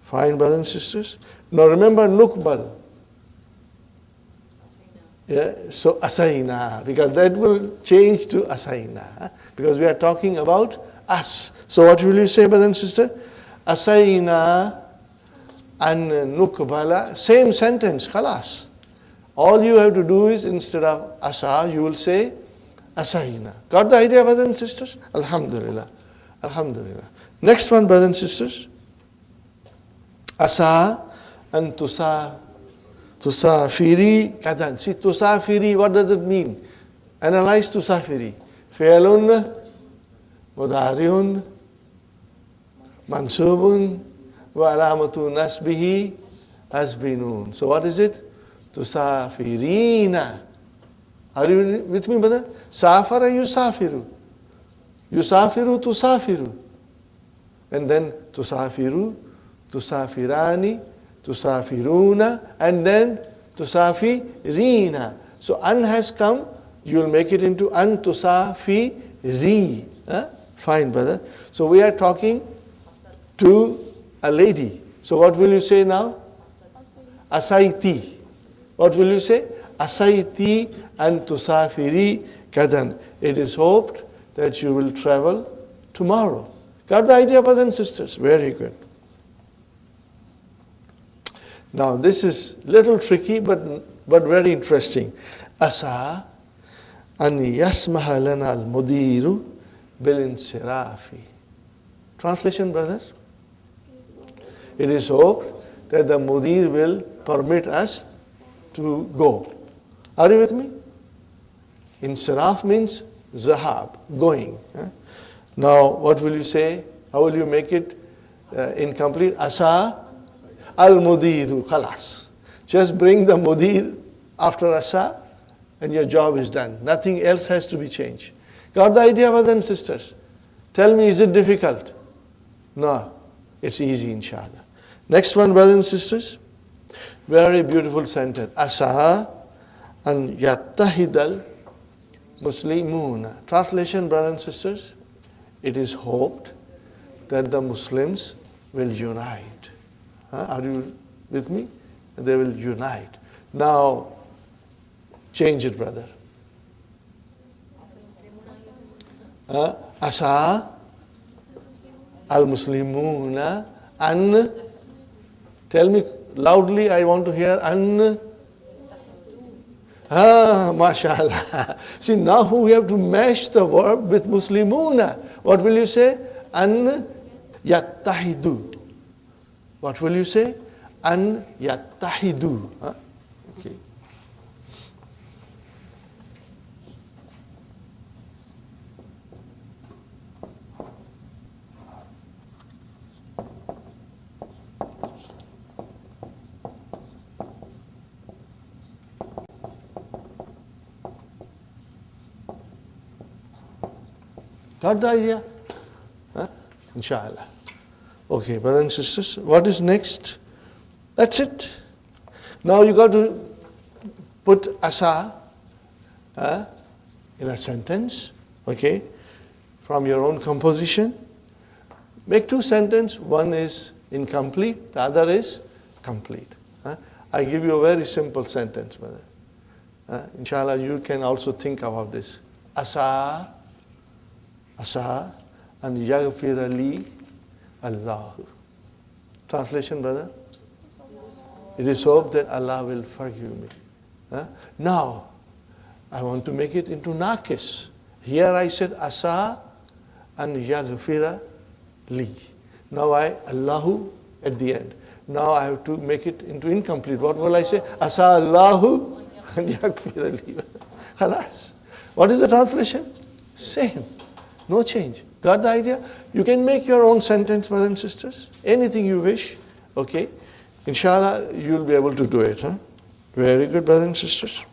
Fine, brothers and sisters. Now remember nukbal. Yeah, so asayna, because that will change to asayna. Huh? Because we are talking about us. So what will you say, brother and sister? Asayna and nukbala, same sentence, khalas. All you have to do is instead of asa, you will say asayna. Got the idea, brothers and sisters? Alhamdulillah. Alhamdulillah. Next one, brothers and sisters. Asa and tusafiri kadan. See, tusafiri, what does it mean? Analyze tusafiri. Fi'lun, mudariun, mansubun, wa alamatu nasbihi hasbinun. So what is it? Tusafirina. Are you with me, brother? Safara yusafiru. Yusafiru tusafiru. And then tusafiru, tusafirani, tusafiruna, and then tusafirina. So an has come, you will make it into an tusafiri. Huh? Fine, brother. So we are talking to a lady. So what will you say now? Asaiti. What will you say? Asaiti and tusafiri kadan. It is hoped that you will travel tomorrow. Got the idea, brothers and sisters? Very good. Now this is little tricky but very interesting. Asa an yasmaha lana al-mudiru bil-insirafi. Translation, brother? It is hoped that the mudir will permit us to go. Are you with me? Insiraf means zahab, going. Now, what will you say? How will you make it incomplete? Asa al-mudiru, khalas. Just bring the mudir after asa and your job is done. Nothing else has to be changed. Got the idea, brothers and sisters? Tell me, is it difficult? No, it's easy, inshallah. Next one, brothers and sisters. Very beautiful sentence. Asa an yattahidal muslimuna. Translation, brothers and sisters. It is hoped that the Muslims will unite. Are you with me? They will unite. Now, change it, brother. Asa al-muslimuna an. Tell me loudly, I want to hear an. MashaAllah. See, now we have to mash the verb with muslimuna. What will you say? An yattahidu. What will you say? An yattahidu. Okay. Got the idea? Huh? Inshallah. Okay, brothers and sisters, what is next? That's it. Now you got to put asa in a sentence, okay, from your own composition. Make two sentences. One is incomplete, the other is complete. I give you a very simple sentence, brother. Inshallah, you can also think about this. Asa an yaghfira li Allah. Translation, brother? It is hope that Allah will forgive me. Now, I want to make it into nakis. Here I said asa an yaghfira li. Now Allahu at the end. Now I have to make it into incomplete. What will I say? Asa Allahu an yaghfira li. Khalas. What is the translation? Same. No change. Got the idea? You can make your own sentence, brothers and sisters. Anything you wish. Okay. Inshallah, you'll be able to do it. Very good, brothers and sisters.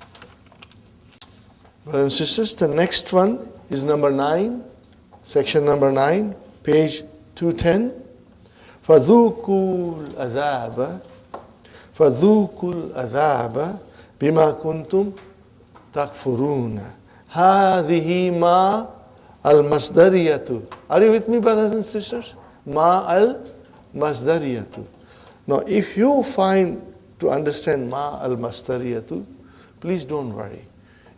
Brothers and sisters, the next one is number 9, section number 9, page 210. فَذُوقُوا الْعَذَابَ بِمَا كُنْتُمْ تَكْفُرُونَ هَذِهِ مَا الْمَصْدَرِيَةُ. Are you with me, brothers and sisters? مَا الْمَصْدَرِيَةُ. Now, if you find to understand ma al-masdariyatu, please don't worry.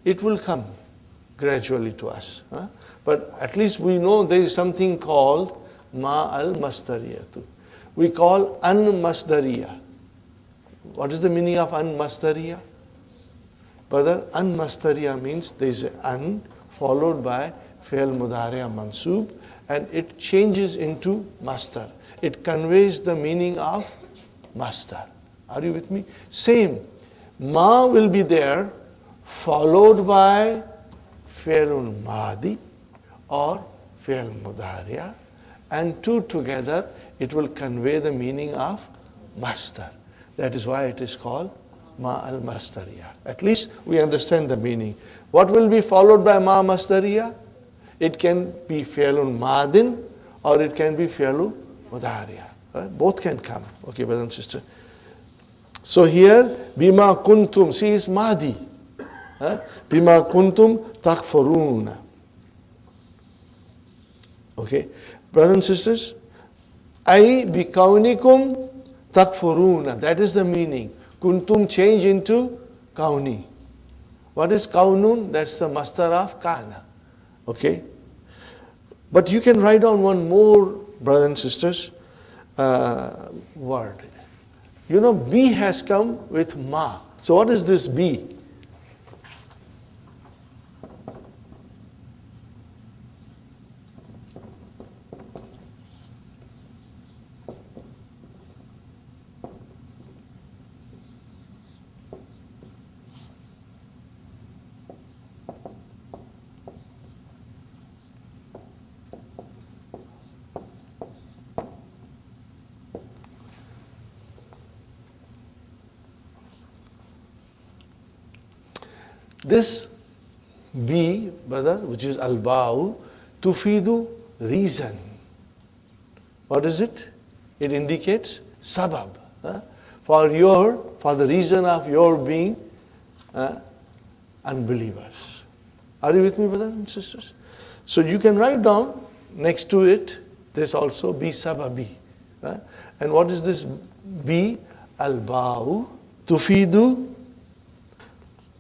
It will come gradually to us. But at least we know there is something called ma al-masdariyatu. We call an-masdariya. What is the meaning of an-masdariya? Brother, an-masdariya means there is an followed by fi'l mudari' mansub, and it changes into masdar. It conveys the meaning of masdar. Are you with me? Same. Ma will be there, followed by fi'l madi or fi'l mudariya, and two together it will convey the meaning of masdar. That is why it is called ma al-masdariya. At least we understand the meaning. What will be followed by ma masdariya? It can be fi'l madin or it can be fi'l mudariya. Both can come. Okay, brother and sister. So here, bima kuntum, see is madi. Bima kuntum takfuruna. Okay, brothers and sisters, ay bikaunikum takfuruna. That is the meaning. Kuntum change into kauni. What is kaunun? That's the masdar of kana. Okay. But you can write down one more, brothers and sisters, word. You know, B has come with ma. So what is this B? This B, brother, which is al-ba'u, tufidu, reason. What is it? It indicates sabab. For the reason of your being unbelievers. Are you with me, brothers and sisters? So you can write down next to it, this also B sababi. And what is this B? Al-ba'u, tufidu,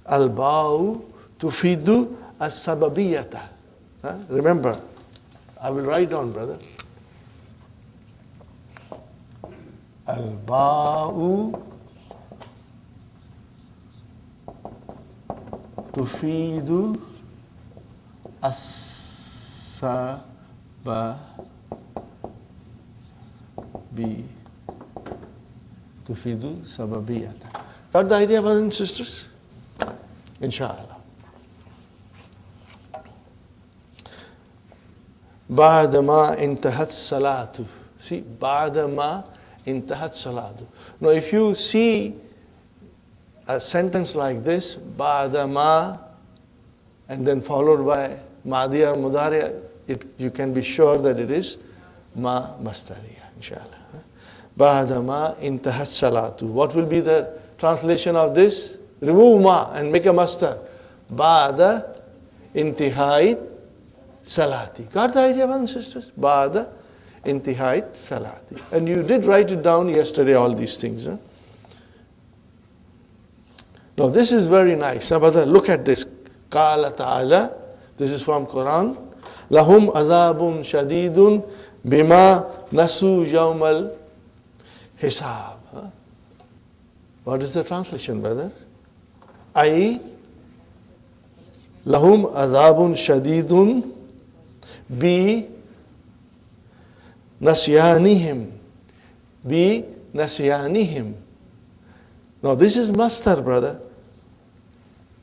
al-ba'u tufidu as-sababiyata. Remember, I will write down, brother. Al-ba'u tufidu tufidu sababiyata. Got the idea, brothers and sisters? Inshallah. Ba'dama intahat salatu. See, ba'dama intahat salatu. Now, if you see a sentence like this, ba'dama, and then followed by madi or mudari, you can be sure that it is ma masdariya, inshallah. Ba'da ma intahat salatu. What will be the translation of this? Remove ma and make a masdar. Ba'da intihai salati. Got the idea, brothers and sisters? Ba'da intihai salati. And you did write it down yesterday, all these things. Huh? Now this is very nice. Now, brother, look at this. Qala ta'ala. This is from Qur'an. Lahum azabun shadidun bima nasu yawmal hisab. Huh? What is the translation, brother? Ai lahum azabun shadidun bi nasyanihim. Bi nasyanihim. Now this is mastar, brother.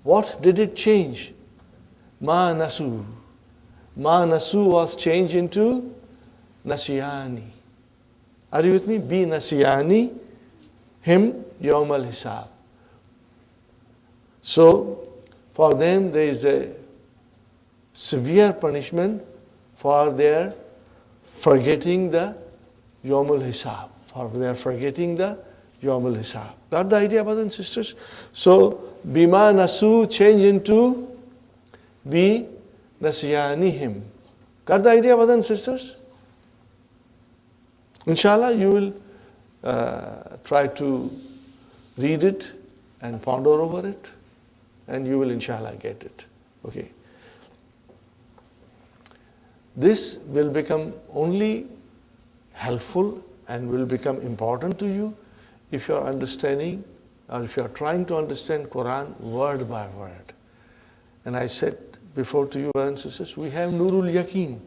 What did it change? Ma nasu. Ma nasu was changed into nasyani. Are you with me? Bi nasyani him yawm al hisab. So for them there is a severe punishment for their forgetting the yawm al hisab. For their forgetting the yawm al hisab. Got the idea, brothers and sisters? So bima nasu change into bi nasyanihim. Got the idea, brothers and sisters? Inshallah, you will try to read it and ponder over it, and you will inshallah get it. Okay. This will become only helpful and will become important to you if you are understanding or if you are trying to understand Quran word by word. And I said before to you, brothers and sisters, we have Nurul Yaqeen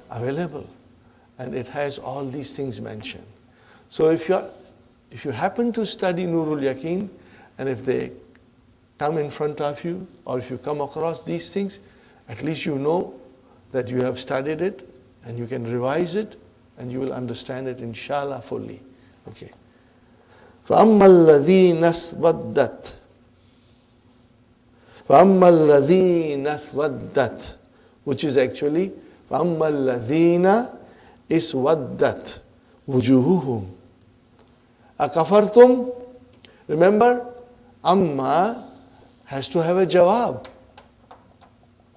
available, and it has all these things mentioned. So if you happen to study Nurul Yaqeen, and if they come in front of you, or if you come across these things, at least you know that you have studied it, and you can revise it, and you will understand it inshallah fully. Okay. فَأَمَّا الَّذِينَ اسْوَدَّتْ فَأَمَّا الَّذِينَ اسْوَدَّتْ, which is actually فَأَمَّا الَّذِينَ اسْوَدَّتْ وُجُوهُهُمْ أَكَفَرْتُمْ. Remember, amma has to have a jawab.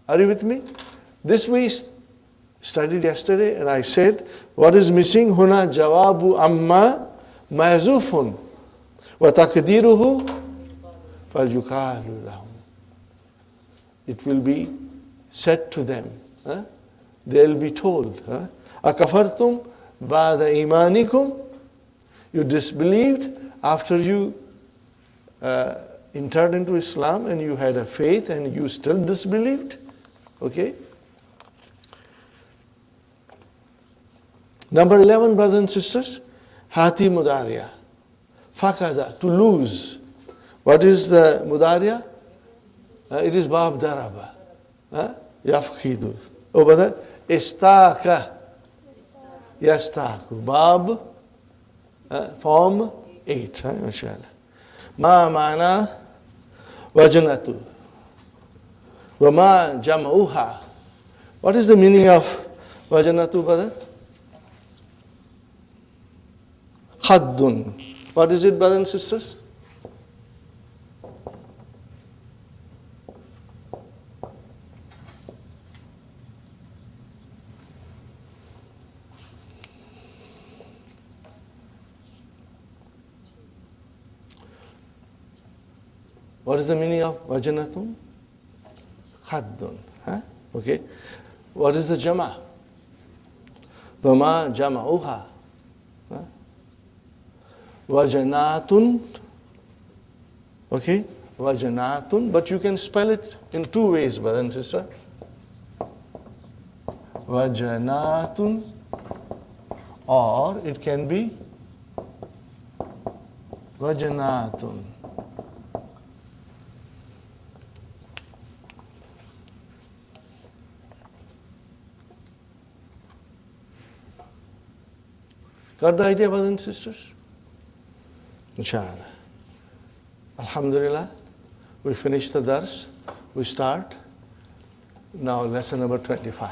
Are you with me? This we studied yesterday, and I said, what is missing? Huna jawabu amma mahzufun wa taqdiruhu falyuqalu lahum. It will be said to them. They will be told. Akafartum ba'da imanikum. You disbelieved after you entered into Islam, and you had a faith, and you still disbelieved. Okay. Number 11, brothers and sisters, hati mudariya. Fakada, to lose. What is the mudariya? It is bab daraba. Yafkidu. Oh, brother, istaka. Yastaku. Bab, form 8. Inshallah. Ma ma'na wajanatu. Wa ma jam'uha. What is the meaning of wajanatu, brother? Khaddun. What is it, brothers and sisters? What is the meaning of wajanatun? Khaddun. Okay. What is the jama? Wama jama'uha. Wajanatun. Okay. Wajanatun. But you can spell it in two ways, brother and sister. Wajanatun. Or it can be wajanatun. Got the idea, brothers and sisters? Inshallah. Alhamdulillah. We finish the dars. We start. Now lesson number 25.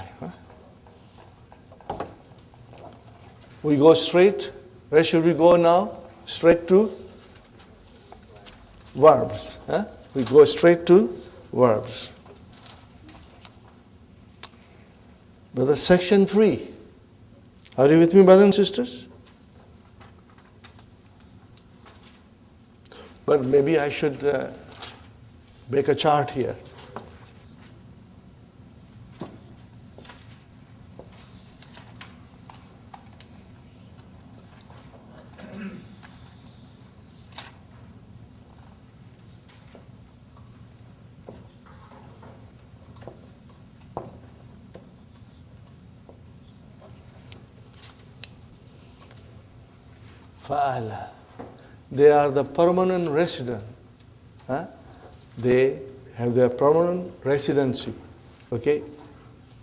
We go straight. Where should we go now? Straight to verbs. We go straight to verbs. Brother, section 3. Are you with me, brothers and sisters? But maybe I should make a chart here. Fa'ala. They are the permanent resident. They have their permanent residency, okay,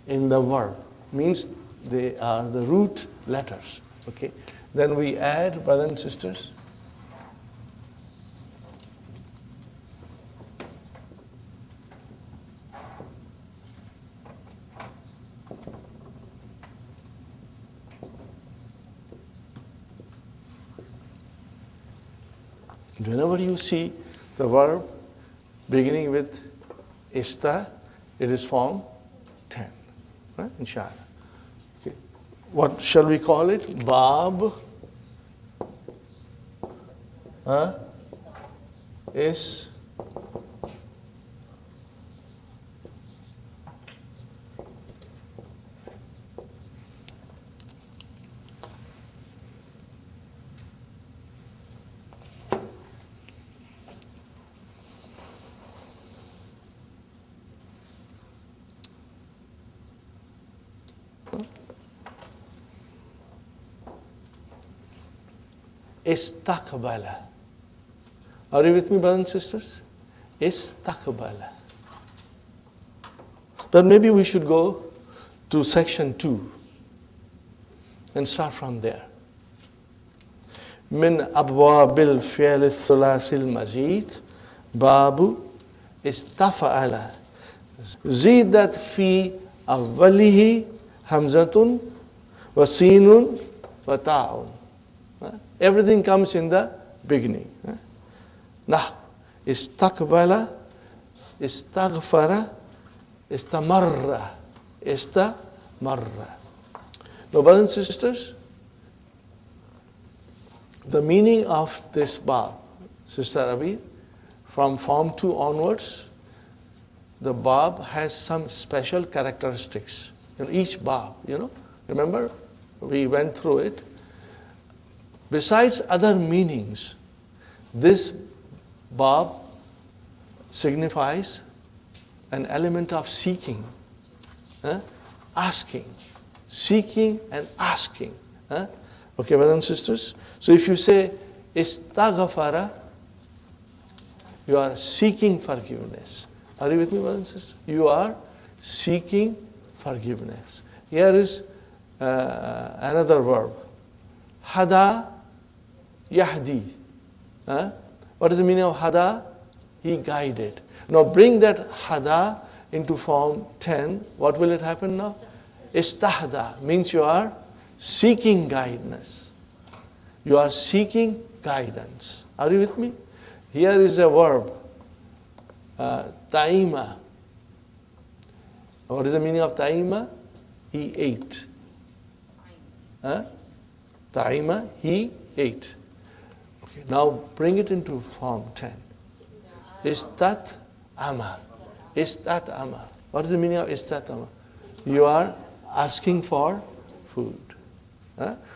in the verb. Means they are the root letters, okay. Then we add, brothers and sisters, whenever you see the verb beginning with ista, it is form 10. Inshallah. Okay. What shall we call it? Bab is istaqbala. Are you with me, brothers and sisters? Istaqbala. But maybe we should go to section 2 and start from there. من أبواب الفعل الثلاثي المزيد باب استفعل زيدت في أوله همزة وسين وتاء. Everything comes in the beginning. Nah, istaqbala, istaghfara, istamarra, istamarra. Now, brothers and sisters, the meaning of this bab, Sister Rabi, from Form 2 onwards, the bab has some special characteristics. Each bab, remember, we went through it. Besides other meanings, this bab signifies an element of seeking, asking, seeking and asking. Okay, brothers and sisters? So if you say istaghfara, you are seeking forgiveness. Are you with me, brothers and sisters? You are seeking forgiveness. Here is another verb. Hada Yahdi. What is the meaning of hada? He guided. Now bring that hada into form 10. What will it happen now? Istahda means you are seeking guidance. You are seeking guidance. Are you with me? Here is a verb. Ta'ima. What is the meaning of ta'ima? He ate. Ta'ima, he ate. Okay, now bring it into form 10. Istat ama. Istat ama. What is the meaning of istat ama? You are asking for food.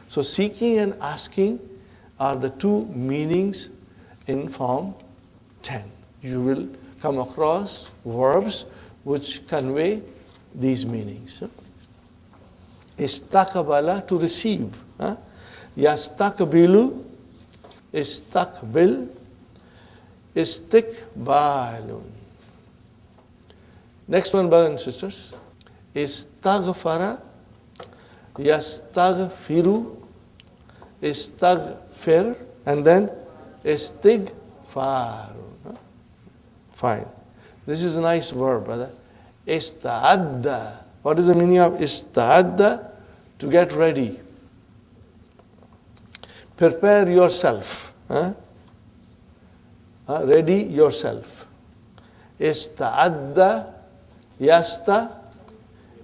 So seeking and asking are the two meanings in form 10. You will come across verbs which convey these meanings. Istaqbala, to receive. Yastaqbilu, istaqbil, istiqbalun. Next one, brothers and sisters, istaghfara, yastaghfiru, istaghfir, and then istighfarun. Fine. This is a nice verb, brother. Ista'adda. What is the meaning of ista'adda? To get ready. Prepare yourself. Ready yourself. Ista'adda, yasta,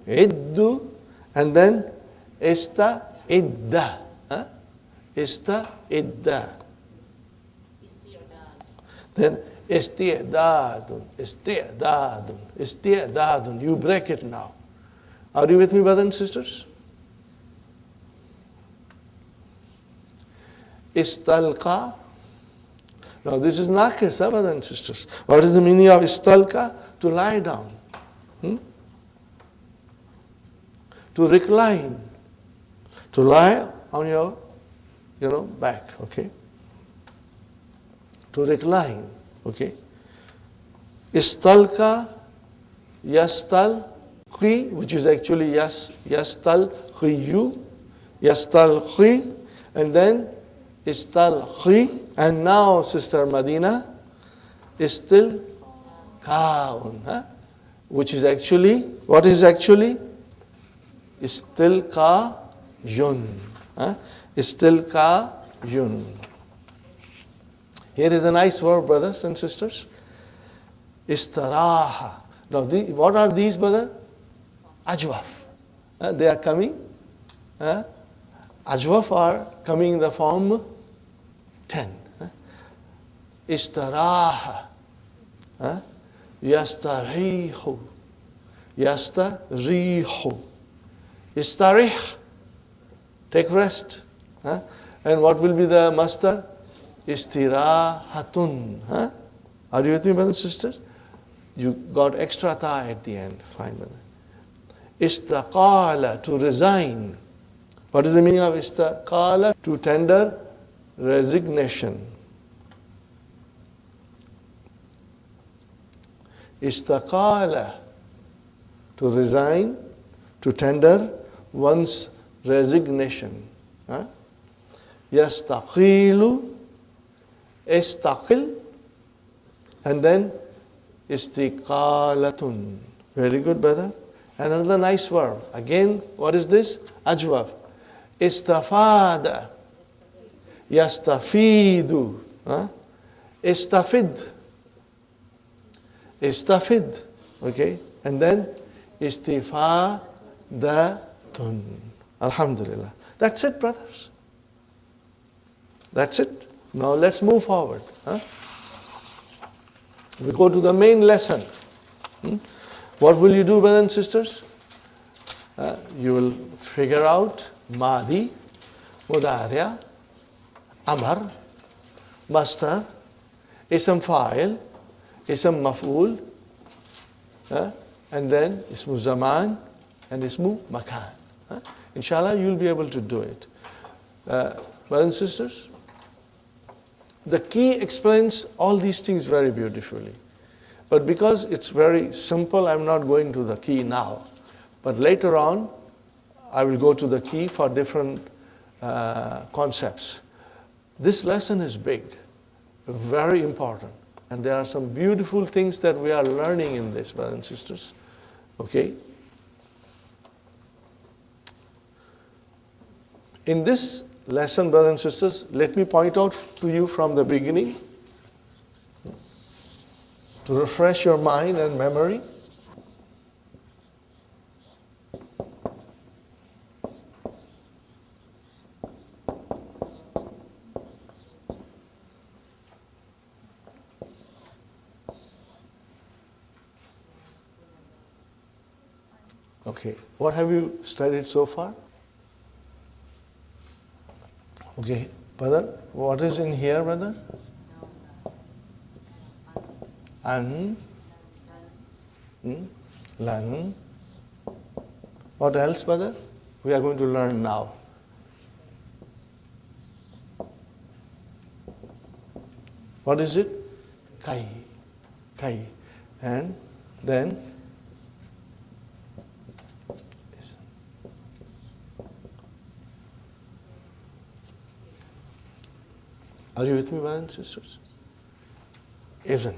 iddu, and then ista'idda. Ista'idda. Then isti'dadun, isti'dadun, isti'dadun. You break it now. Are you with me, brothers and sisters? Istalqa. Now this is naqis, brothers and sisters. What is the meaning of istalqa? To lie down. To recline. To lie on your, back, okay? To recline, okay? Istalqa, yastalqi, which is actually yastalqiyu, yastalqi, and then istalqi, and now Sister Madina, istilqaun, which is actually, what is actually? Istilqayun. Istilqayun. Here is a nice word, brothers and sisters. Istaraha. Now, what are these, brother? Ajwaf. They are coming. Ajwaf are coming in the form 10. Istaraha. Yastarihu. Yastarihu. Istarih. Take rest. And what will be the master? Istirahatun. Are you with me, brothers and sisters? You got extra ta at the end. Fine, brother. Istaqala, to resign. What is the meaning of istaqala? To tender resignation. Istaqala, to resign, to tender one's resignation. Yastaqilu, istaqil, and then istiqalatun. Very good, brother. And another nice verb. Again, what is this? Ajwab. Istafada. Yastafidu. Istafid. Istafid. Okay? And then istifadatun. Alhamdulillah. That's it, brothers. That's it. Now let's move forward. We go to the main lesson. What will you do, brothers and sisters? You will figure out Madi, Mudariya, Amar, Mastar, Ism Fa'il, Ism Maf'ul, and then Ismu Zaman and Ismu Makan. Inshallah, you'll be able to do it. Brothers and sisters, the key explains all these things very beautifully. But because it's very simple, I'm not going to the key now. But later on, I will go to the key for different concepts. This lesson is big, very important. And there are some beautiful things that we are learning in this, brothers and sisters. Okay? In this lesson, brothers and sisters, let me point out to you from the beginning to refresh your mind and memory. Okay, what have you studied so far? Okay, brother, what is in here, brother? An, lan. What else, brother? We are going to learn now. What is it? Kai. Kai. And then are you with me, brothers and sisters? Isn't.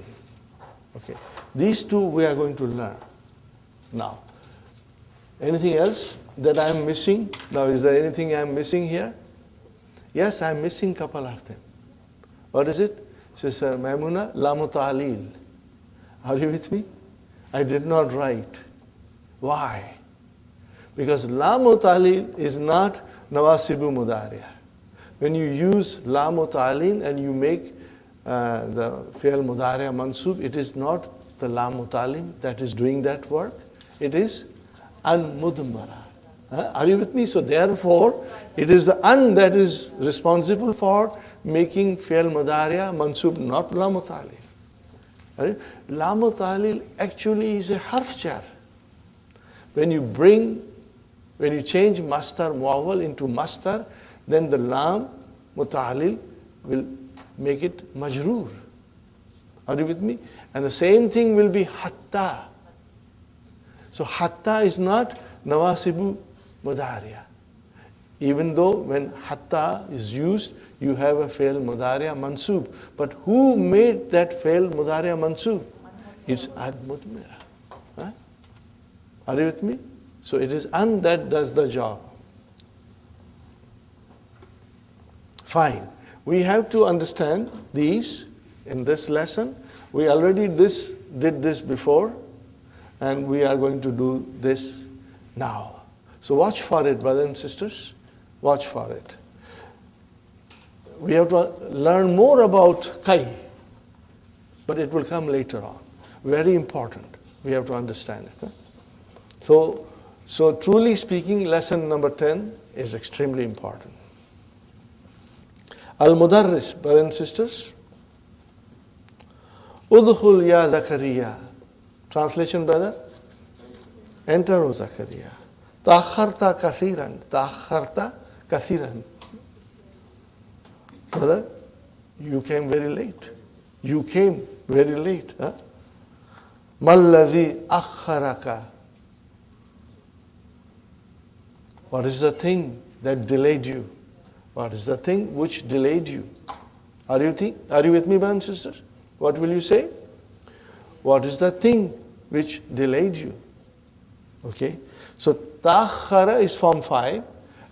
Okay. These two we are going to learn. Now, anything else that I am missing? Now, is there anything I am missing here? Yes, I am missing a couple of them. What is it? Sister Maimuna, Lamu Ta'lil. Are you with me? I did not write. Why? Because Lamu Ta'lil is not Nawasibu Mudariya. When you use Lamu Ta'lil and you make the Fi'al Mudariya Mansub, it is not the Lamu Ta'lil that is doing that work. It is An Mudmara. Are you with me? So therefore, it is the An that is responsible for making Fi'al Mudariya Mansub, not Lamu Ta'lil. Right? Lamu Ta'lil actually is a harf jar. When you change mastar muawwal into mastar, then the lam muta'allil will make it majroor. Are you with me? And the same thing will be hatta. So hatta is not nawasibu mudariya. Even though when hatta is used, you have a fail mudariya mansub. But who made that fail mudariya mansub? It's ad-mudmira. Huh? Are you with me? So it is an that does the job. Fine. We have to understand these in this lesson. We already did this before, and we are going to do this now. So watch for it, brothers and sisters. Watch for it. We have to learn more about kai, but it will come later on. Very important. We have to understand it. So truly speaking, lesson number 10 is extremely important. Al-Mudarris, brothers and sisters. Udkhul ya Zakariya. Translation, brother? Enter, O Zakariya. Ta'akharta kasiran. Ta'akharta kasiran. Brother, you came very late. You came very late. Huh? Malladhi akharaka. What is the thing that delayed you? What is the thing which delayed you? Are you with me, brothers and sisters? What will you say? What is the thing which delayed you? Okay. So ta'akhara is form 5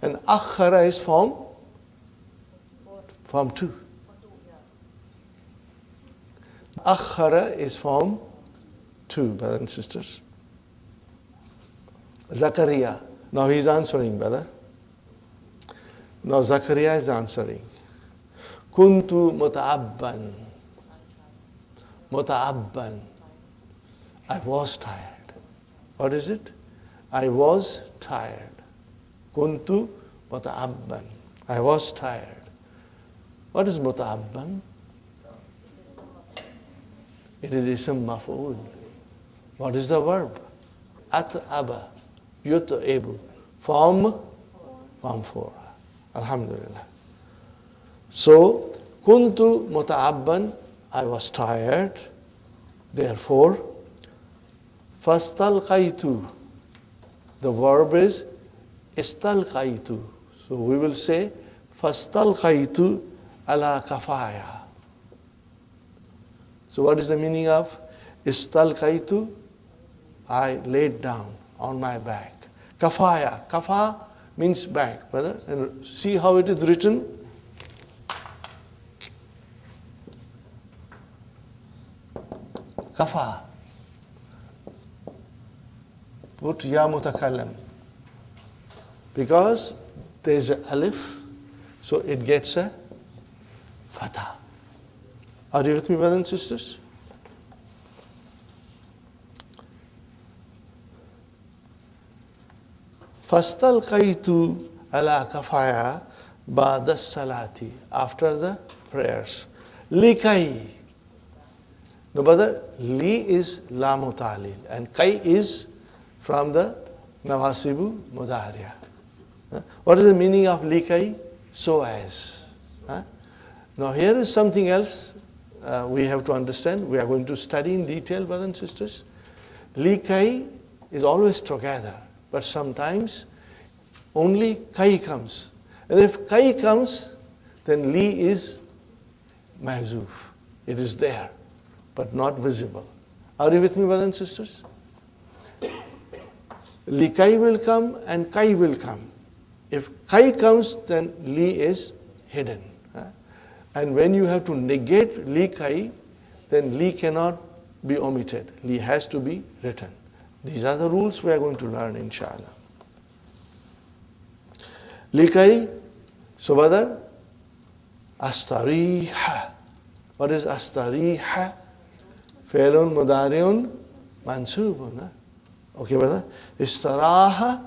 and akhara is form 2. Akhara is form 2, brothers and sisters. Zakaria. Now he is answering, brother. Now Zakaria is answering. Kuntu muta'abban. Muta'abban. I was tired. What is it? I was tired. Kuntu muta'abban. I was tired. What is muta'abban? It is ism maf'ul. What is the verb? At'aba. Yut'abu. Form 4. Alhamdulillah. So, kuntu muta'abban, I was tired. Therefore, fastalqaitu. The verb is istalqaitu. So we will say fastalqaitu ala kafaya. So what is the meaning of istalqaitu? I laid down on my back. Kafaya. Kafa means back, brother. And see how it is written? Kafa. Put ya mutakallam. Because there is an alif, so it gets a fatha. Are you with me, brothers and sisters? Fastalqaitu ala kafaya ba'da salati. After the prayers. Likai. No, brother, li is lamu ta'lil and kai is from the nawasibu mudariya. What is the meaning of likai? So as. Now here is something else we have to understand. We are going to study in detail, brothers and sisters. Likai is always together, but sometimes only kai comes. And if kai comes, then li is mahzuf. It is there, but not visible. Are you with me, brothers and sisters? Likai will come and kai will come. If kai comes, then li is hidden. And when you have to negate li kai, then li cannot be omitted. Li has to be written. These are the rules we are going to learn, inshallah. Li kai, so brother, astariha. What is astariha? Fi'lun mudari'un mansubun. Okay, brother? Istaraha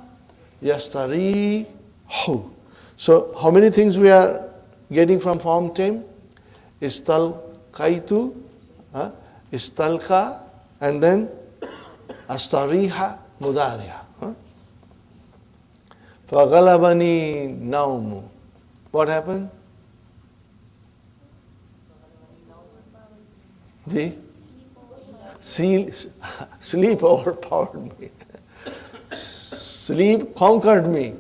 yastarihu. So, how many things we are getting from form tem? Istalqaitu, istalqa, and then astariha mudari'a. Faghalabani naumu. What happened? Sleep overpowered me. Sleep conquered me,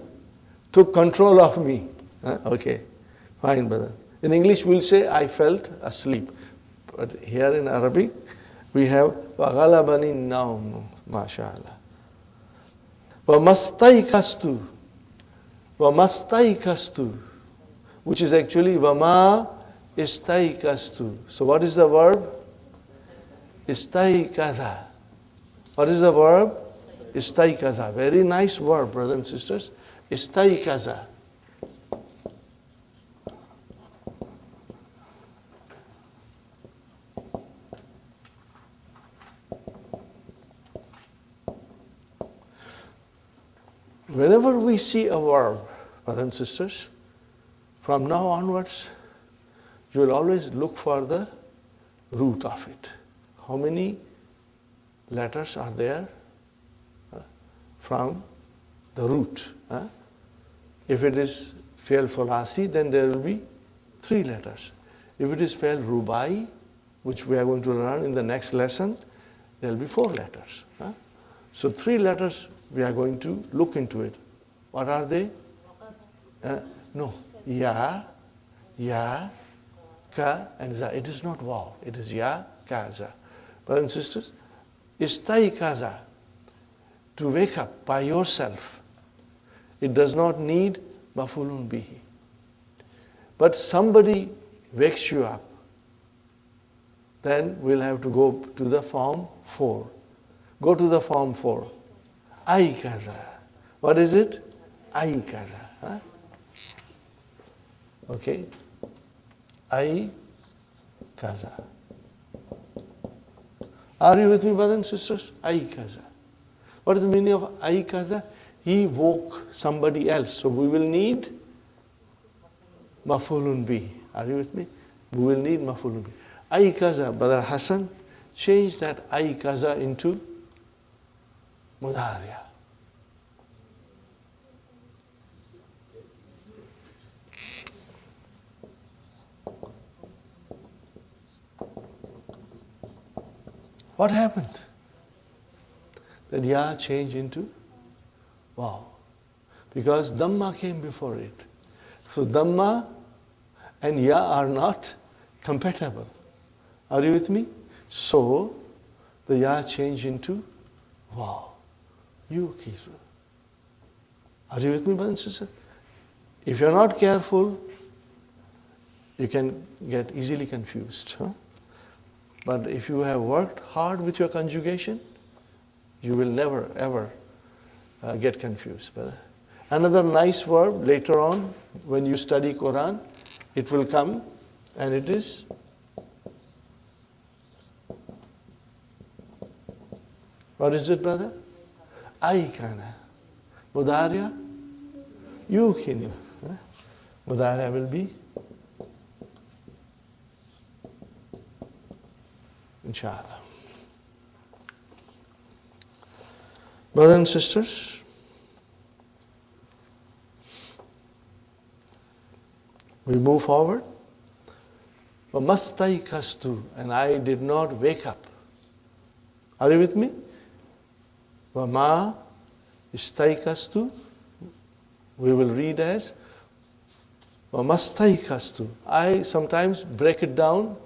took control of me. Okay, fine, brother. In English, we'll say, I felt asleep. But here in Arabic, we have وَغَلَبَنِي النَّوْمُ MashaAllah. وَمَسْتَيْقَسْتُ وَمَسْتَيْقَسْتُ, which is actually وَمَا إِسْتَيْقَسْتُ. So what is the verb? Istaykaza. What is the verb? Istaykaza. Very nice verb, brothers and sisters. Istaykaza. Whenever we see a verb, brothers and sisters, from now onwards, you will always look for the root of it. How many letters are there from the root? If it is fi'l thulasi, then there will be 3 letters. If it is fi'l rubai, which we are going to learn in the next lesson, there will be 4 letters. So 3 letters we are going to look into it. What are they? No. Ya, ka, and za. It is not waw. It is ya, ka, za. Brothers and sisters, istaykaza, to wake up by yourself. It does not need mafulun bihi. But somebody wakes you up, then we'll have to go to the form 4. Go to the form 4. Aykaza. What is it? Aykaza. Okay. Aykaza. Are you with me, brothers and sisters? Aykaza. What is the meaning of aykaza? He woke somebody else. So we will need mafulun bi. Are you with me? We will need mafulun bi. Aykaza, Brother Hassan, change that aykaza into mudariya. What happened? That ya changed into wow. Because dhamma came before it. So dhamma and ya are not compatible. Are you with me? So the ya changed into wow. You kisu. Are you with me, brothers and sisters? If you're not careful, you can get easily confused. But if you have worked hard with your conjugation, you will never ever get confused, brother. Another nice verb later on when you study Qur'an, it will come, and it is what is it, brother? Aikana. Mudariya, yukinu. Mudariya will be inshallah. Brothers and sisters, we move forward. وَمَسْتَيْقَظْتُ, and I did not wake up. Are you with me? وَمَا إِسْتَيْقَظْتُ, we will read as وَمَسْتَيْقَظْتُ. I sometimes break it down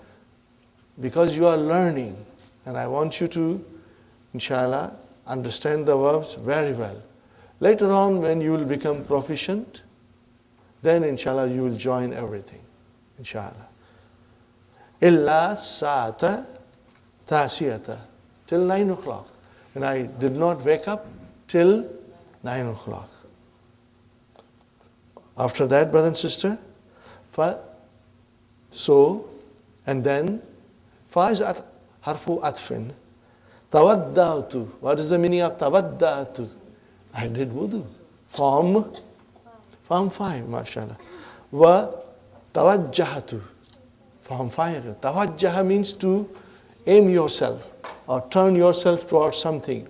because you are learning, and I want you to, inshallah, understand the verbs very well. Later on, when you will become proficient, then inshallah you will join everything. Inshallah. Illa sa'ata tasiyata. Till 9 o'clock. And I did not wake up till 9 o'clock. After that, brother and sister, so, and then, fa is harfu atfin. Tawadda'tu. What is the meaning of tawadda'tu? I did wudu. Form 5, mashallah. Wa tawajjahatu. Form 5. Tawajjaha means to aim yourself or turn yourself towards something.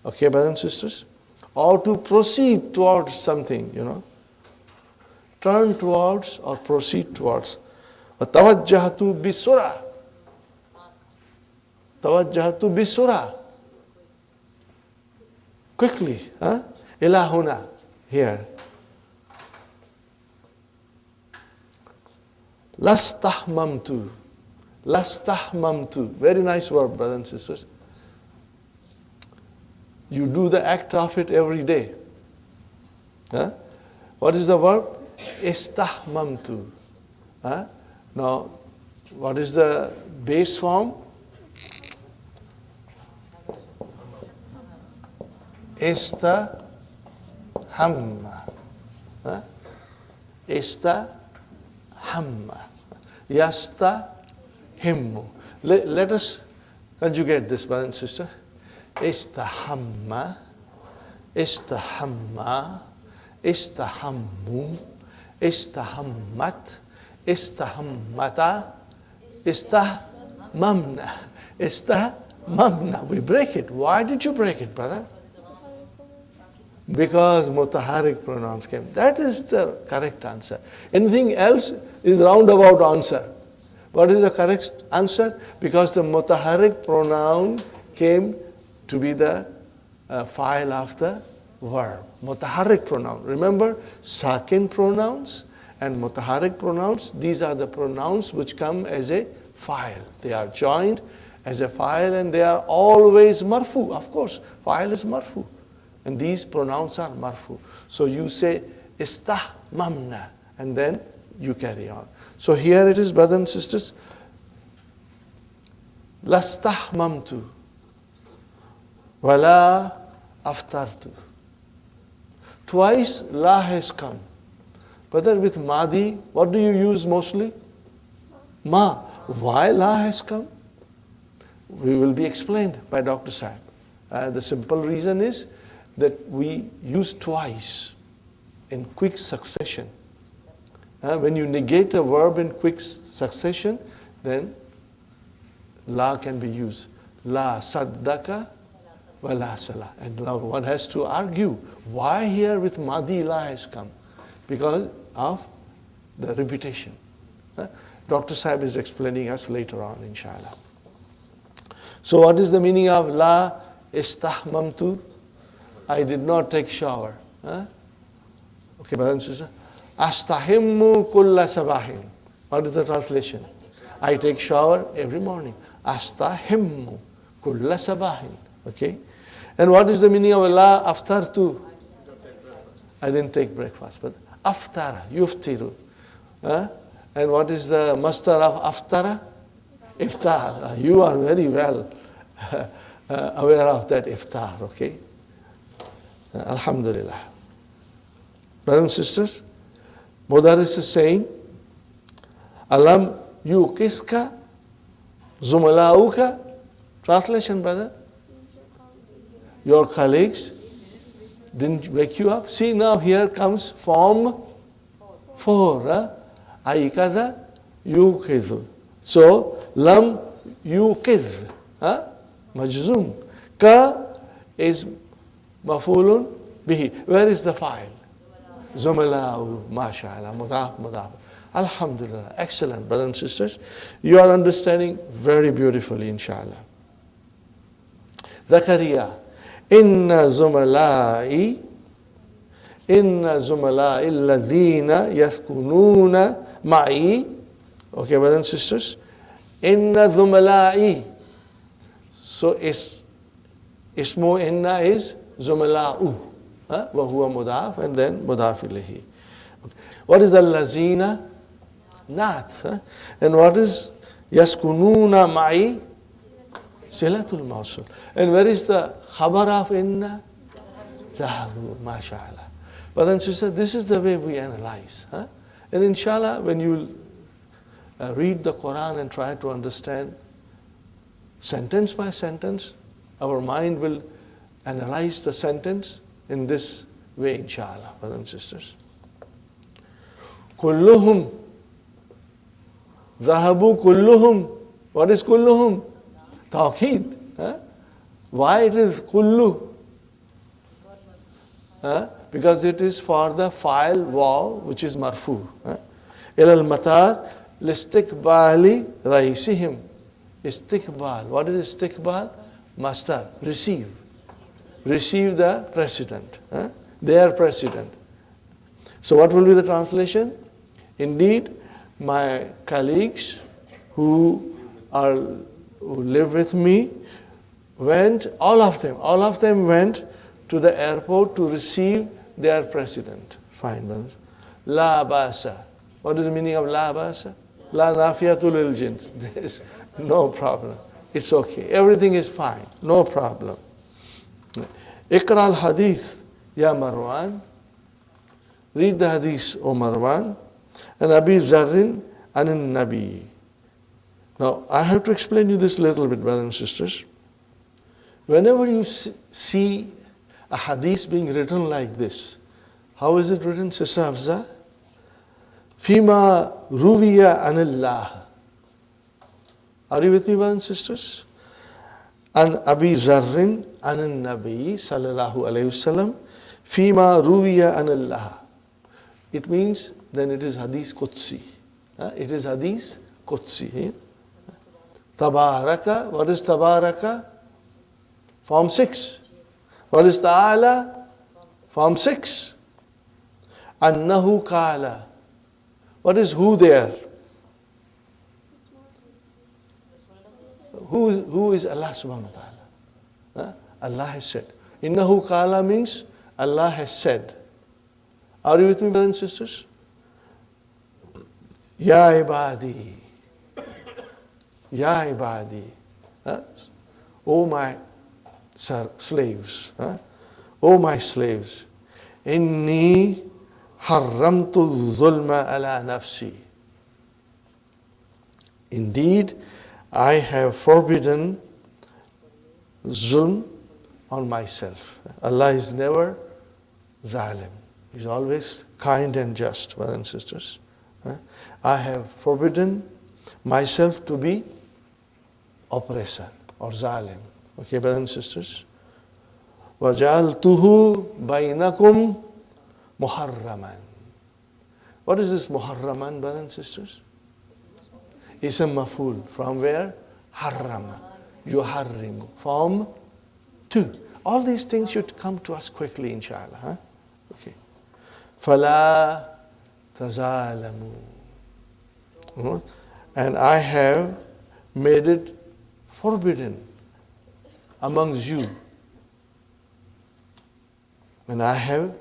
Okay, brothers and sisters? Or to proceed towards something, Turn towards or proceed towards. Wa tawajjahatu bisura. Tawajjahatu bisura. Quickly, ila huna, here. Lastahmamtu. Lastahmamtu. Very nice word, brothers and sisters. You do the act of it every day. What is the verb? Istahmamtu. Now, what is the base form? Istahamma. Istahamma. Yastahimmu. Let us conjugate this, brother and sister. Istahamma. Istahamma. Istahammu. Istahammat. Istahammata. Istahmamna. Istahmamna. We break it. Why did you break it, brother? Because mutaharrik pronouns came. That is the correct answer. Anything else is roundabout answer. What is the correct answer? Because the mutaharrik pronoun came to be the file of the verb. Mutaharrik pronoun. Remember, sakin pronouns and mutaharrik pronouns, these are the pronouns which come as a file. They are joined as a file and they are always marfu. Of course, file is marfu. And these pronouns are marfu. So you say istahmamna and then you carry on. So here it is, brothers and sisters. Lastahmamtu wala aftartu. Twice la has come. Brother, with madi, what do you use mostly? Ma. Why la has come? We will be explained by Dr. Saib. The simple reason is that we use twice in quick succession. When you negate a verb in quick succession, then la can be used. La saddaka wa la salah. And now one has to argue, why here with madi la has come? Because of the repetition. Dr. Saib is explaining us later on, inshallah. So what is the meaning of la istahmamtu? I did not take shower. Okay, brothers and sisters. Astahimmu kulla sabahin. What is the translation? I take shower every morning. Astahimmu kulla sabahin. Okay. And what is the meaning of la aftartu? I didn't take breakfast, but aftara, yuftiru. And what is the masdar of aftara? Iftar. You are very well aware of that iftar, okay? Alhamdulillah. Brothers and sisters, Mudaris is saying, Alam yukiska zumalauka. Translation, brother. Your colleagues didn't wake you up. See, now here comes form 4. Aikaza yukizu. So, lam yukiz. Majzoom. Ka is mafulun bihi. Where is the file? Zumalau, mashallah, mudaf, mudaf. Alhamdulillah. Excellent, brothers and sisters. You are understanding very beautifully, inshallah. Zakaria. Inna zumalai alladhina yaskununa ma'i. Okay, brothers and sisters. Inna zumalai. So it's Ismu inna is zumala'u. Wa huwa mudaf and then mudaf ilayhi. What is the lazina? Naat. And what is yaskununa ma'i? Silatul mawsul. And where is the khabar of inna? Zahabu, mashallah. But then sister, this is the way we analyze. And inshallah, when you read the Qur'an and try to understand sentence by sentence, our mind will analyze the sentence in this way, inshallah, brothers and sisters. Kulluhum. Zahabu kulluhum. What is kulluhum? Tawqeed. Why it is kullu? Because it is for the file waw, which is marfu. Ilal matar listiqbali raisihim. Istiqbal. What is istiqbal? Mastar. Receive. Receive the president. Their president. So what will be the translation? Indeed, my colleagues who live with me went, all of them went to the airport to receive their president. Fine, brothers. La basa. What is the meaning of la basa? La nafiyatul lil jins. There is no problem. It's okay. Everything is fine. No problem. Iqra al hadith, ya Marwan. Read the hadith, O Marwan. And Abi Zarrin anin Nabi. Now, I have to explain you this a little bit, brothers and sisters. Whenever you see a hadith being written like this, how is it written, Sister Hafza? Fima ruwiya anillah. Are you with me, brothers and sisters? An Abi Zarrin anin Nabi sallallahu alayhi wasallam. Fima ruwiya anillah. It means then it is hadith Qudsi. It is hadith Qudsi. Tabaraka. What is Tabaraka? Form 6. What is Ta'ala? Form 6. Annahu Qala. What is who there? Who is Allah subhanahu wa ta'ala? Allah has said. Innahu Qala means Allah has said. Are you with me, brothers and sisters? Ya ibadi. Ya ibadi. Oh my slaves. Oh my slaves. Inni harramtu dhulma ala nafsi. Indeed, I have forbidden zulm on myself. Allah is never zalim. He's always kind and just, brothers and sisters. I have forbidden myself to be oppressor or zalim. Okay, brothers and sisters? وَجَعَلْتُهُ بَيْنَكُمْ muharraman. What is this muharraman, brothers and sisters? Ism maf'ul. From where? Harrama. Yuharrimu. Form 2. All these things should come to us quickly, inshallah. Okay. فَلَا تَزَالَمُوا. And I have made it forbidden amongst you. And I have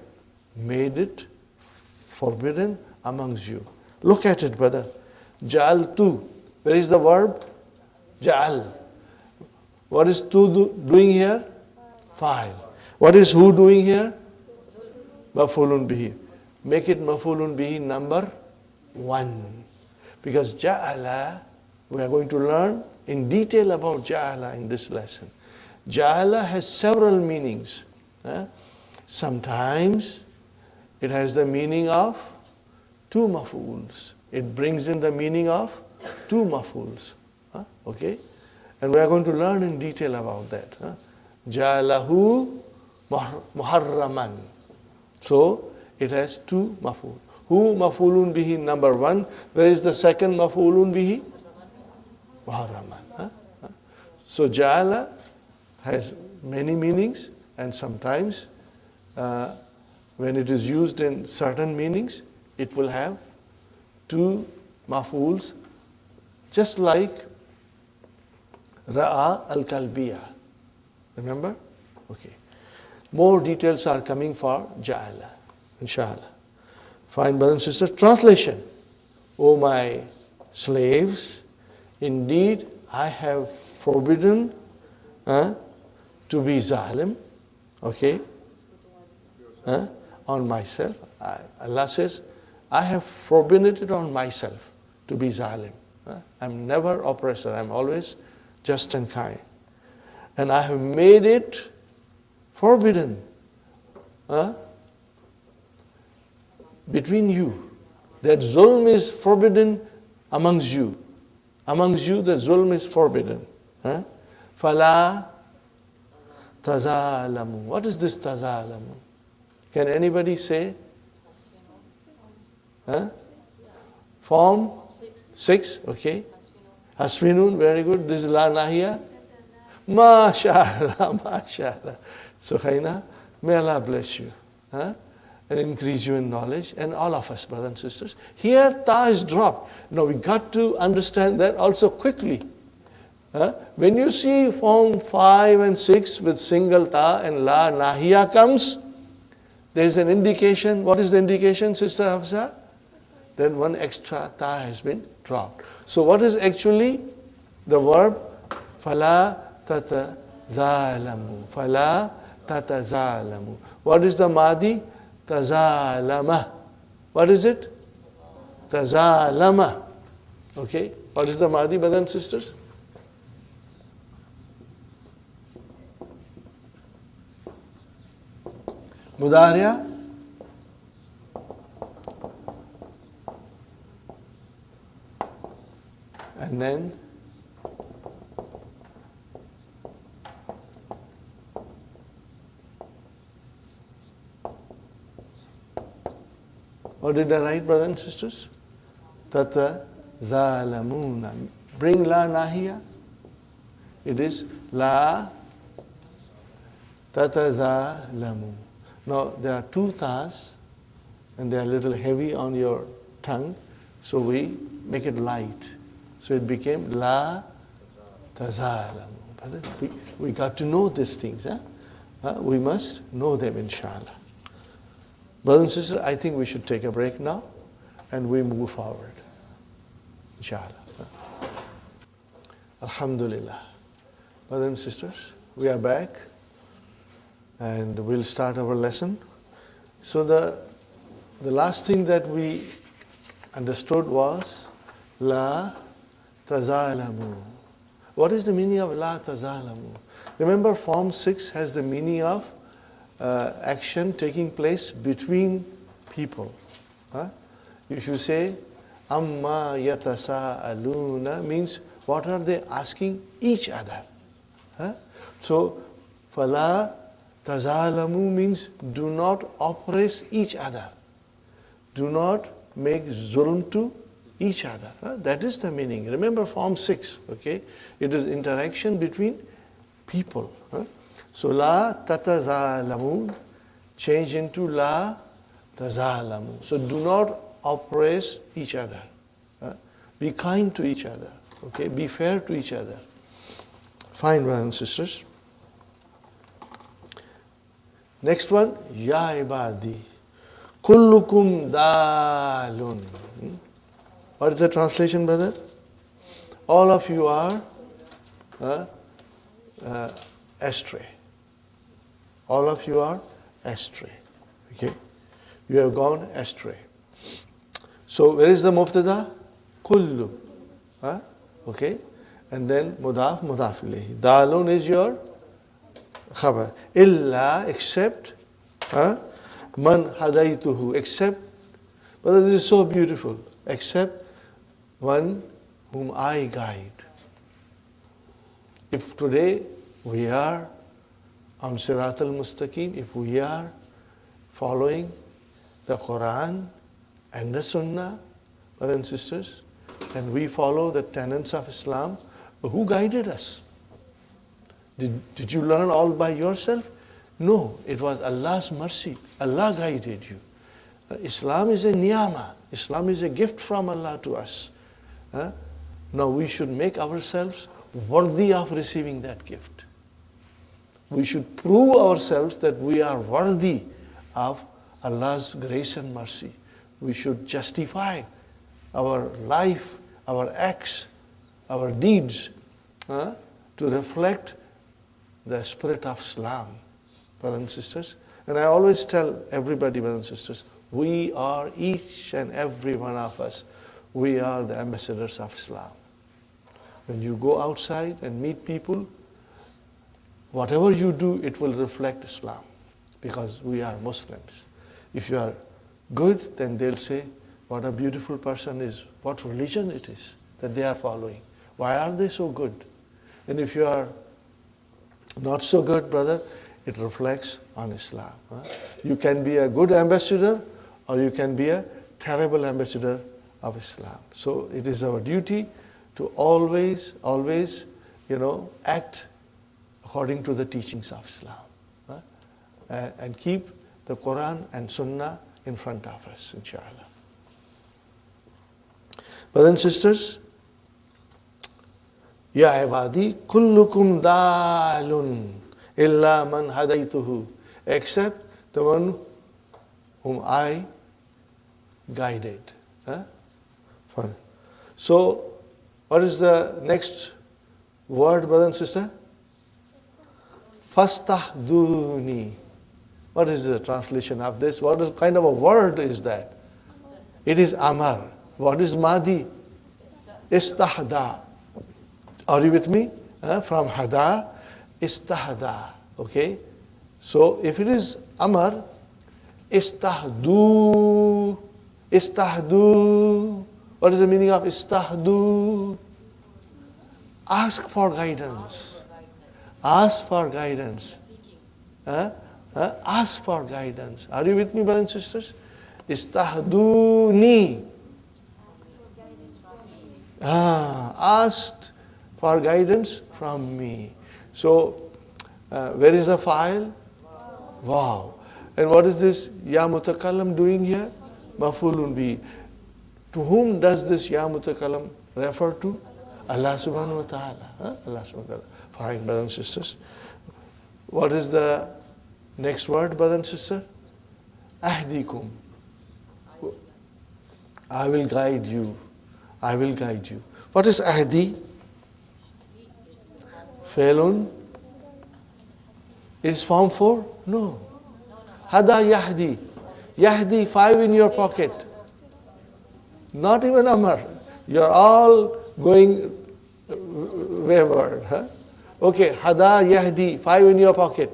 made it forbidden amongst you. Look at it, brother. Ja'altu. Where is the verb? Ja'al. What is tu doing here? Fa'il. What is who doing here? Maf'ulun bihi. Make it maf'ulun bihi number 1. Because ja'ala, we are going to learn in detail about ja'ala in this lesson. Ja'ala has several meanings. Sometimes it has the meaning of 2 maf'uls. It brings in the meaning of 2 maf'uls. Okay? And we are going to learn in detail about that. Ja'alahu muharraman. So it has 2 maf'ul. Who maf'ulun bihi number 1. Where is the second maf'ulun bihi? Muharraman. So ja'ala has many meanings, and sometimes when it is used in certain meanings, it will have 2 maf'uls, just like ra'a al-kalbiya. Remember? Okay. More details are coming for Ja'ala, inshallah. Fine, brothers and sisters. Translation. O my slaves, indeed I have forbidden to be zalim, okay, on myself. Allah says, I have forbidden it on myself to be zalim. I'm never oppressor, I'm always just and kind. And I have made it forbidden between you. That zulm is forbidden amongst you. Amongst you, the zulm is forbidden. Fala tazalamu. What is this tazalamu? Can anybody say? Form 6, okay. Hasfinun, very good. This is la nahiya. MashaAllah, MashaAllah. Suhaina, may Allah bless you and increase you in knowledge, and all of us, brothers and sisters. Here, ta is dropped. Now, we got to understand that also quickly. When you see form 5 and 6 with single ta and la nahiya comes, there is an indication. What is the indication, Sister Hafsa? Then one extra ta has been dropped. So what is actually the verb? Fala tatazalamu. Fala tatazalamu. What is the madi? Tazalama. What is it? Tazalama. Okay. What is the madi, brothers and sisters? Mudariya. And then what did I write, brothers and sisters? Tata zalamuna. Bring la nahiya. It is la tata zalamu. Now there are two tas and they are a little heavy on your tongue, so we make it light. So it became la tazalamu. We got to know these things. We must know them, inshallah. Brothers and sisters, I think we should take a break now and we move forward. Inshallah. Alhamdulillah. Brothers and sisters, we are back and we'll start our lesson. So the last thing that we understood was la tazalamu. What is the meaning of la tazalamu? Remember, form 6 has the meaning of action taking place between people. If you say amma yatasaaluna, means what are they asking each other? So fala tazalamu means do not oppress each other. Do not make zulm to each other. That is the meaning. Remember form 6, okay? It is interaction between people. So la tatazalamu change into la tazalamu. So do not oppress each other. Be kind to each other. Okay? Be fair to each other. Fine, brothers and sisters. Next one, ya ibadi. Kullukum dalun. What is the translation, brother? All of you are astray. All of you are astray. Okay? You have gone astray. So where is the mubtada? Kullu. Okay? And then mudaf, mudaf ilayhi. Dalun is your khabar. Illa, except man hadaytuhu. Except, brother, this is so beautiful. Except one whom I guide. If today we are on Sirat al-Mustaqim, if we are following the Qur'an and the Sunnah, brothers and sisters, and we follow the tenets of Islam, who guided us? Did you learn all by yourself? No, it was Allah's mercy. Allah guided you. Islam is a niyama. Islam is a gift from Allah to us. Now we should make ourselves worthy of receiving that gift. We should prove ourselves that we are worthy of Allah's grace and mercy. We should justify our life, our acts, our deeds to reflect the spirit of Islam, brothers and sisters. And I always tell everybody, brothers and sisters, we are, each and every one of us, we are the ambassadors of Islam. When you go outside and meet people, whatever you do, it will reflect Islam, because we are Muslims. If you are good, then they'll say, what a beautiful person is, what religion it is that they are following. Why are they so good? And if you are not so good, brother, it reflects on Islam. You can be a good ambassador, or you can be a terrible ambassador of Islam. So it is our duty to always, act according to the teachings of Islam, and keep the Qur'an and Sunnah in front of us, inshallah. Brothers and sisters, Ya ibadi, kullukum dalun illa man hadaytuhu, except the one whom I guided. Fine. So, what is the next word, brother and sister? Fastahduni. What is the translation of this? What kind of a word is that? It is amar. What is madi? Istahda. Are you with me? From hada, istahda. Okay? So if it is amar, istahdu. Istahdu. What is the meaning of istahdu? Ask for guidance. Ask for guidance. Ask for guidance. Are you with me, brothers and sisters? Istahduni. Asked for guidance from me. So, where is the file? Wow. And what is this Ya Mutakallam doing here? Mafulun bi. To whom does this Ya Mutakallam refer to? Allah subhanahu wa ta'ala. Allah subhanahu wa ta'ala. Fine, brothers and sisters. What is the next word, brother and sister? Ahdikum. I will guide you. I will guide you. What is ahdi? Failun? Is form 4? No. Hada yahdi. Yahdi, 5 in your pocket. Not even Amar. You're all going wayward. Okay, Hada yahdi, 5 in your pocket.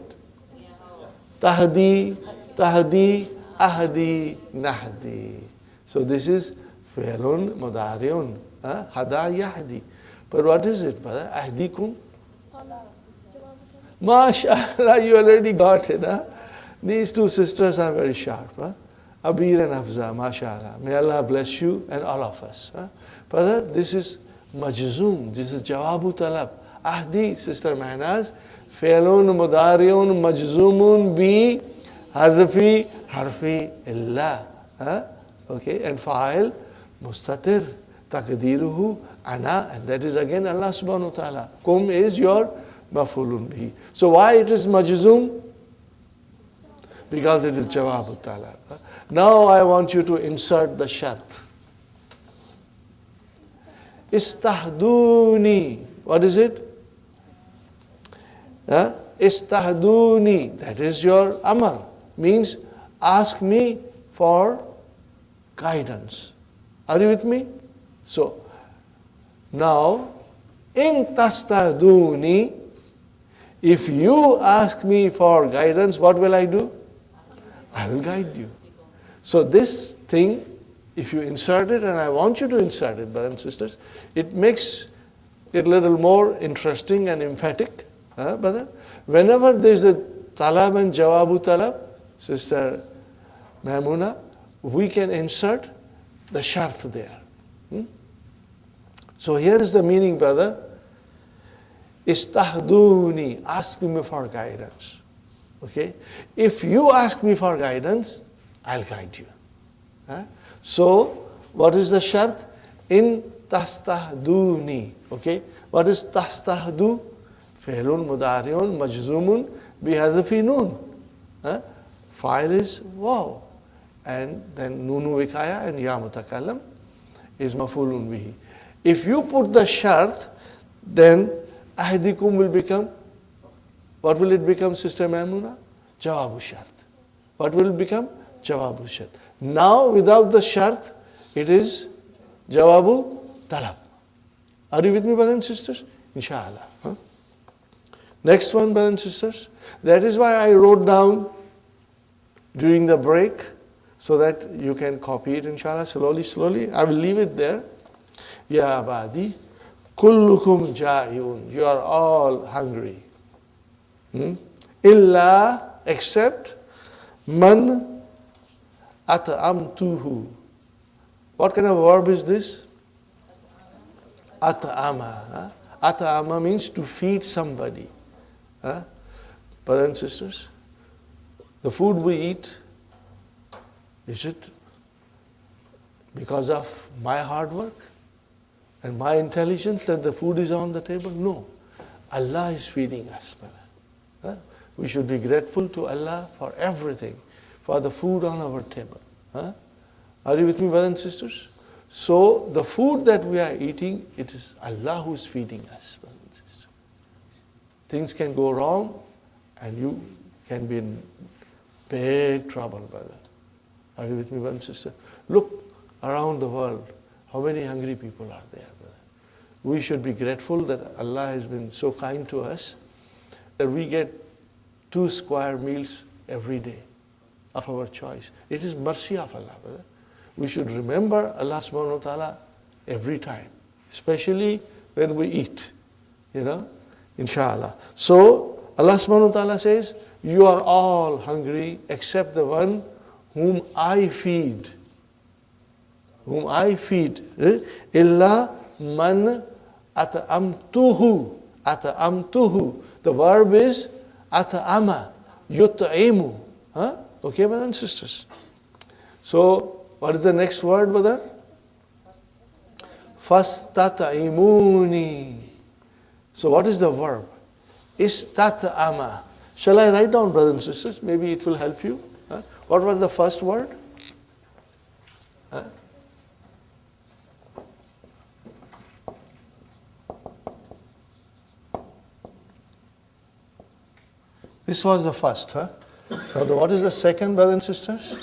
Tahdi, tahdi, ahdi, nahdi. So this is fi'lun mudari'un. Hada yahdi. But what is it, brother? Ahdikum? MashaAllah, you already got it. These two sisters are very sharp. Abir and Hafza, MashaAllah. May Allah bless you and all of us. Brother, this is majzoom. This is jawabu talab. Ahdi, Sister Mahnaz, fi'lun mudari'un majzoomun bi harfi illa. Okay, and fa'il mustatir taqdiruhu ana, and that is again Allah subhanahu wa ta'ala. Kum is your maf'ulun bihi. So why it is majzoom? Because it is jawabu talab. Now I want you to insert the shart. Istahduni. What is it? Istahduni. That is your amar. Means ask me for guidance. Are you with me? So, now, in tastahduni, if you ask me for guidance, what will I do? I will guide you. So this thing, if you insert it, and I want you to insert it, brothers and sisters, it makes it a little more interesting and emphatic. Brother? Whenever there is a talab and jawabu talab, Sister Maimuna, we can insert the shart there. So here is the meaning, brother. Istahduni, ask me for guidance. Okay? If you ask me for guidance, I'll guide you. So, what is the shart? In tastahduni. Okay? What is tastahdu? Fi'lun mudari'un majzumun bihadfi noon. Fa'il is waw. And then nunu wikaya and ya mutakallam is mafulun bihi. If you put the shart, then ahdikum will become, what will it become, Sister Maimuna? Jawabu shart. What will it become? Jawabu shart. Now without the shart, it is jawabu talab. Are you with me, brothers and sisters? Inshallah. Next one, brothers and sisters. That is why I wrote down during the break, so that you can copy it, inshallah, slowly. I will leave it there. Ya abadi, kullukum ja'iyun. You are all hungry. Illa, except man at'amtuhu. What kind of verb is this? At'ama. At'ama means to feed somebody. Brothers and sisters, the food we eat, is it because of my hard work and my intelligence that the food is on the table? No. Allah is feeding us, brother. We should be grateful to Allah for everything, for the food on our table. Are you with me, brothers and sisters? So the food that we are eating, it is Allah who is feeding us, brothers and sisters. Things can go wrong and you can be in big trouble, brother. Are you with me, brother and sister? Look around the world, how many hungry people are there, brother. We should be grateful that Allah has been so kind to us that we get 2 square meals every day of our choice. It is mercy of Allah, brother. We should remember Allah subhanahu wa ta'ala every time, especially when we eat, inshallah. So Allah subhanahu wa ta'ala says, you are all hungry except the one whom I feed. Whom I feed. Illa man at'amtuhu. At'amtuhu. The verb is at'ama. Yut'imu. Okay, brothers and sisters. So, what is the next word, brother? Fastat'imuni. So, what is the verb? Istat'ama. Shall I write down, brothers and sisters? Maybe it will help you. What was the first word? This was the first. Now, what is the second, brothers and sisters?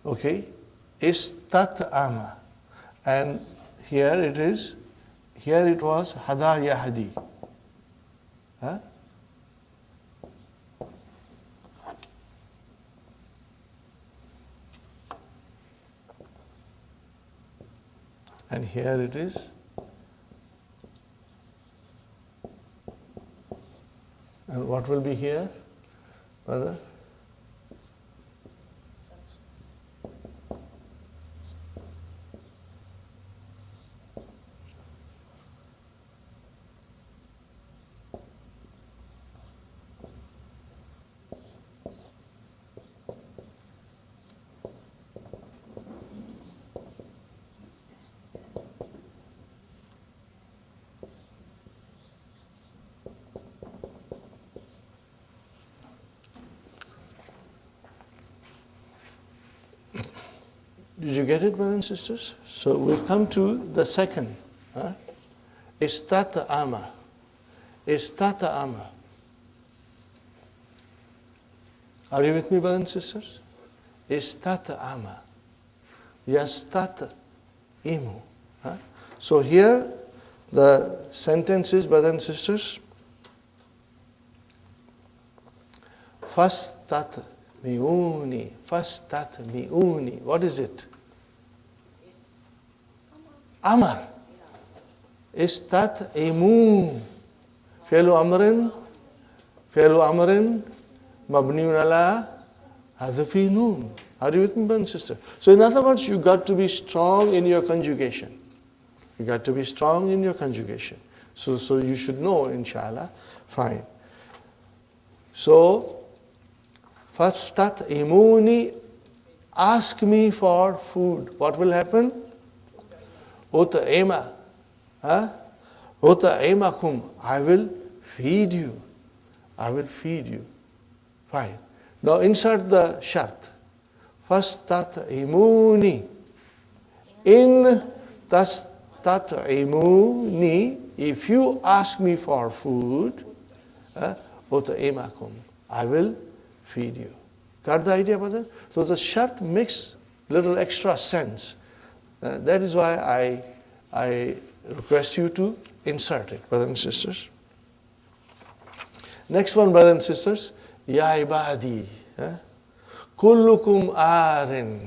Okay, istat'ama. And here it was hada yahdi. And here it is. And what will be here, brother? Did you get it, brothers and sisters? So we'll come to the second. Istat'ama. Istat'ama. Are you with me, brothers and sisters? Istat'ama. Yastat'imu. So here the sentence is, brothers and sisters, Fastatmi'uni. Fastatmi'uni. What is it? Amar. Istat'imu. Fi'lu amrin. Mabniun ala hadfi noon. Are you with me, brother and sister? So in other words, you got to be strong in your conjugation. You got to be strong in your conjugation. So you should know, inshallah. Fine. So فَاسْتَطْعِمُونِي, ask me for food. What will happen? أُطْعِمَ, أُطْعِمَكُمْ, I will feed you. I will feed you. Fine. Now insert the shart. فَاسْتَطْعِمُونِي. In تَسْتَطْعِمُونِي, if you ask me for food, أُطْعِمَكُمْ, I will feed you. Got the idea, brother? So the shart makes little extra sense. That is why I request you to insert it, brothers and sisters. Next one, brothers and sisters, Ya ibadi, kullukum arin.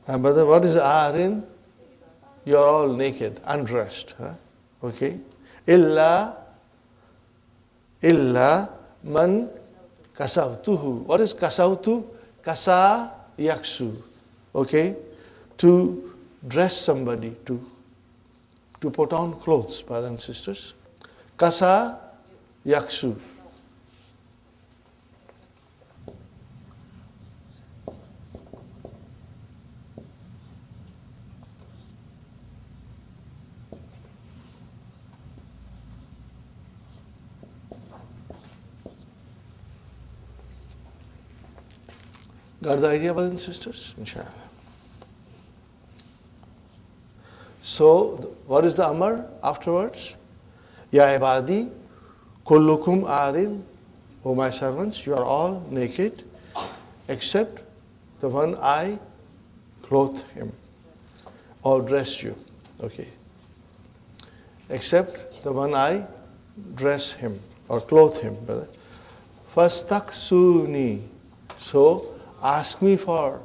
Brother, what is arin? You are all naked, undressed. Okay? Illa man kasawtuhu. What is kasawtu? Kasa yaksu. Okay? To dress somebody, to put on clothes, brothers and sisters. Kasa yaksu. Got the idea, brothers and sisters? Inshallah. So, what is the amr afterwards? Ya ibadi, kullukum arin, O my servants, you are all naked, except the one I clothed him, or dressed you. Okay. Except the one I dress him, or clothe him, brother. Fastaksuni. So, ask me for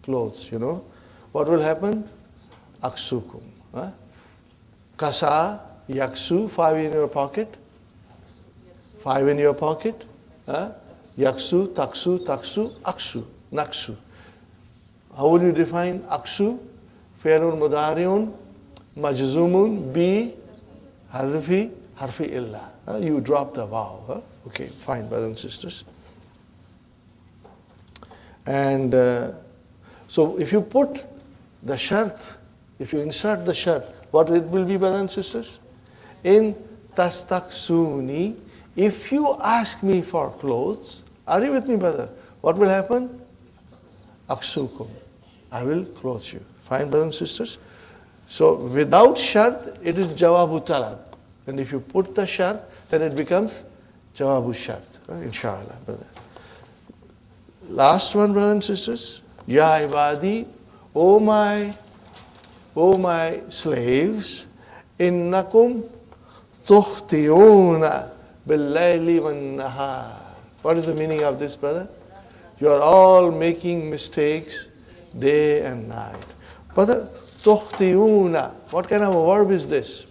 clothes, What will happen? Aksukum. Kasa, yaksu, 5 in your pocket. 5 in your pocket. Yaksu, taksu, aksu, naksu. How will you define aksu? Fi'lun mudari'un, majzumun, bi, hadfi, harfi illa. You drop the vowel. Okay, fine, brothers and sisters. And so if you put the shart, if you insert the shart, what it will be, brothers and sisters? In tastaksuni, if you ask me for clothes, are you with me, brother? What will happen? Aksukum, I will clothe you. Fine, brothers and sisters? So without shart, it is jawabu talab. And if you put the shart, then it becomes jawabu shart. Inshallah, brother. Last one, brothers and sisters. Ya ibadi, O my slaves, innakum tukhtiuna bil-layli wan-nahar. What is the meaning of this, brother? You are all making mistakes day and night. Brother, tukhtiuna, what kind of a verb is this?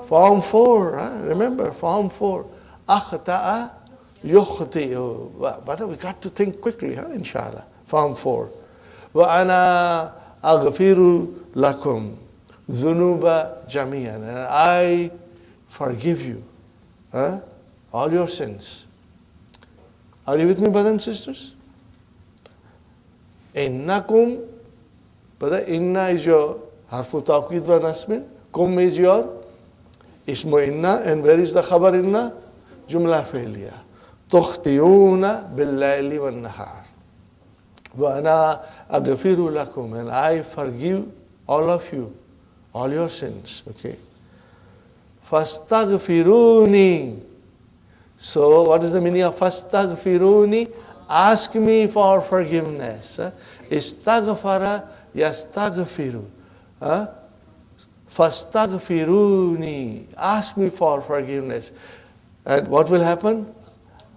Form 4, remember, form 4. Akhta'a yukhti'u. Brother, we got to think quickly, inshallah. Form 4. Wa ana aghfiru lakum dhunuba jami'an. And I forgive you all your sins. Are you with me, brothers and sisters? Innakum, brother, inna is your harfu tawqid wa nasbin. Kum is your ismu inna. And where is the khabar inna? Jumla fi'liya. Tukhtiuna bil-layli wan-nahar. Wa ana aghfiru lakum. And I forgive all of you, all your sins. Okay. Fastaghfiruni. So what is the meaning of fastaghfiruni? Ask me for forgiveness. Istaghfara yastaghfiru. Fastaghfiruni. Ask me for forgiveness. And what will happen?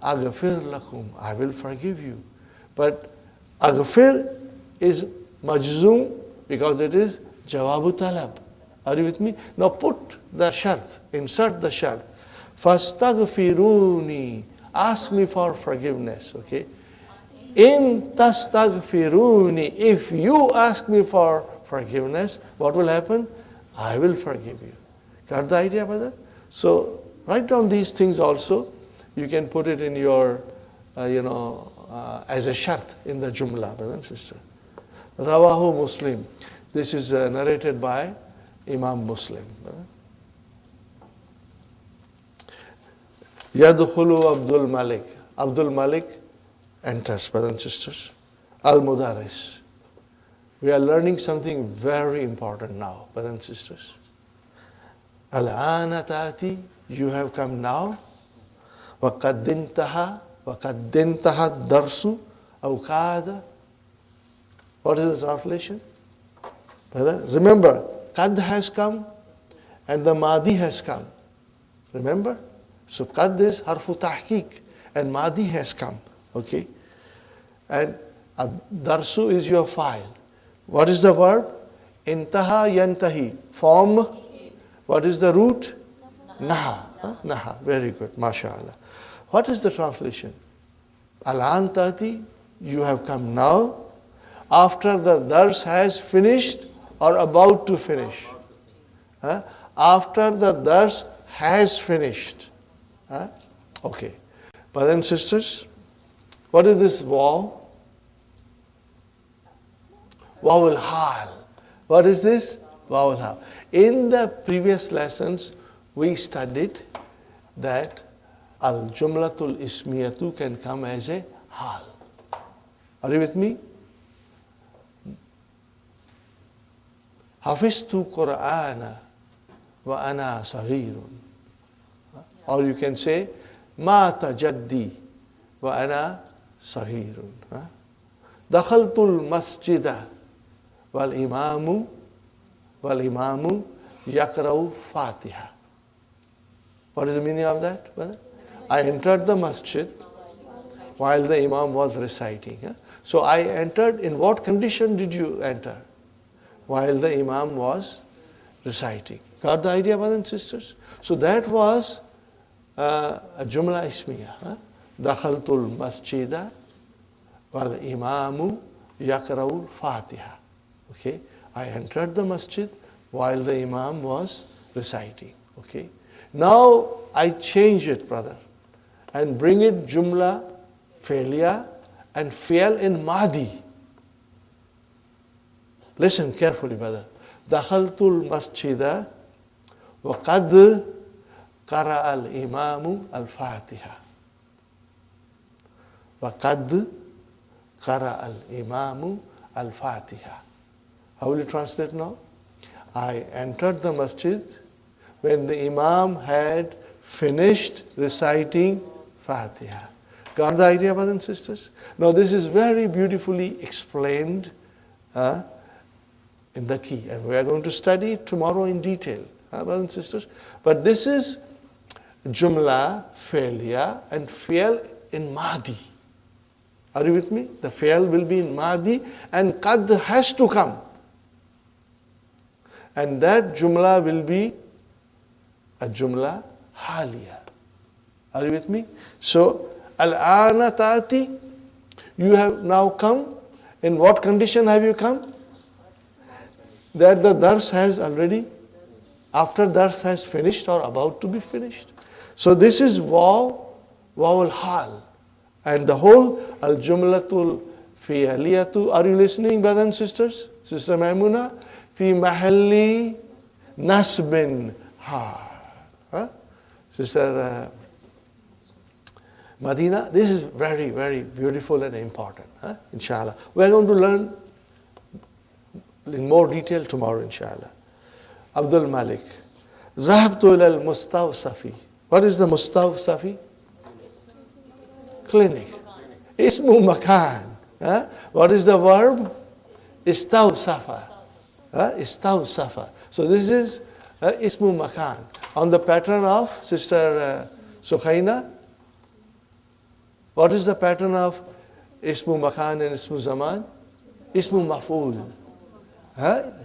Aghfir lakum. I will forgive you. But aghfir is majzoom because it is jawabu talab. Are you with me? Now put the shart, insert the shart. Fastaghfiruni. Ask me for forgiveness, okay? In tastaghfiruni, if you ask me for forgiveness, what will happen? I will forgive you. Got the idea, brother? So write down these things also. you can put it in your, as a shart in the jumla, brother and sister. Rawahu Muslim. This is narrated by Imam Muslim. Yadkhulu Abdul Malik. Abdul Malik enters, brothers and sisters. Al-Mudaris. We are learning something very important now, brothers and sisters. Al-Ana Tati, you have come now. وَقَدْ انْتَهَا الدَّرْسُ أَوْ كَادَ. What is the translation? Brother, remember, qad has come and the madi has come. Remember? So qad is harfu tahqiq and madi has come. Okay? And darsu is your file. What is the verb? Intaha yantahi. Form. What is the root? Naha. Naha. Very good. MashaAllah. What is the translation? Al-an tati, you have come now. After the dars has finished or about to finish? After the dars has finished. Okay. Brothers and sisters, what is this waw? Waw al-hal. What is this? Waw al-hal. In the previous lessons, we studied that al-jumlatul ismiyatu can come as a hal. Are you with me? Hafiztu Qur'ana wa ana saghirun. Or you can say, Mata jaddi wa ana saghirun. Dakhaltul masjida wal imamu yakra'u fatiha. What is the meaning of that, brother? I entered the masjid while the imam was reciting. So I entered, in what condition did you enter? While the imam was reciting. Got the idea, brothers and sisters? So that was a jumla ismiya. Dakhaltul masjida wal imamu yakra'u fatiha. Okay? I entered the masjid while the imam was reciting. Okay? Now I change it, brother, and bring it jumla fi'liya and fi'l in madi. Listen carefully, brother. Dakhaltul masjida wa qad qara'a al-imamu al-fatiha. Wa qad qara'a al-imamu al-fatiha. How will you translate now? I entered the masjid when the imam had finished reciting Fatiha. Got the idea, brothers and sisters? Now this is very beautifully explained in the key. And we are going to study it tomorrow in detail, brothers and sisters. But this is jumla, fi'liya, and fi'l in madi. Are you with me? The fi'l will be in madi and qad has to come. And that jumla will be a jumla haliya. Are you with me? So, al-ana ta'ati, you have now come. In what condition have you come? That the dars has already, after dars has finished or about to be finished. So this is waw al-hal. And the whole al-jumlatul fi'aliyatu. Are you listening, brothers and sisters? Sister Maimuna? Fi mahalli nasbin hal. Sister Madina, this is very, very beautiful and important, inshallah. We are going to learn in more detail tomorrow, inshallah. Abdul Malik. Zahabtu ila al-mustawsafi. What is the mustawsafi? Clinic. Ismu makan. What is the verb? Istawsafa. Istawsafa. So this is ismu makan. On the pattern of Sister Sukhaina. What is the pattern of ismu makan and ismu zaman? Ismu maf'ul.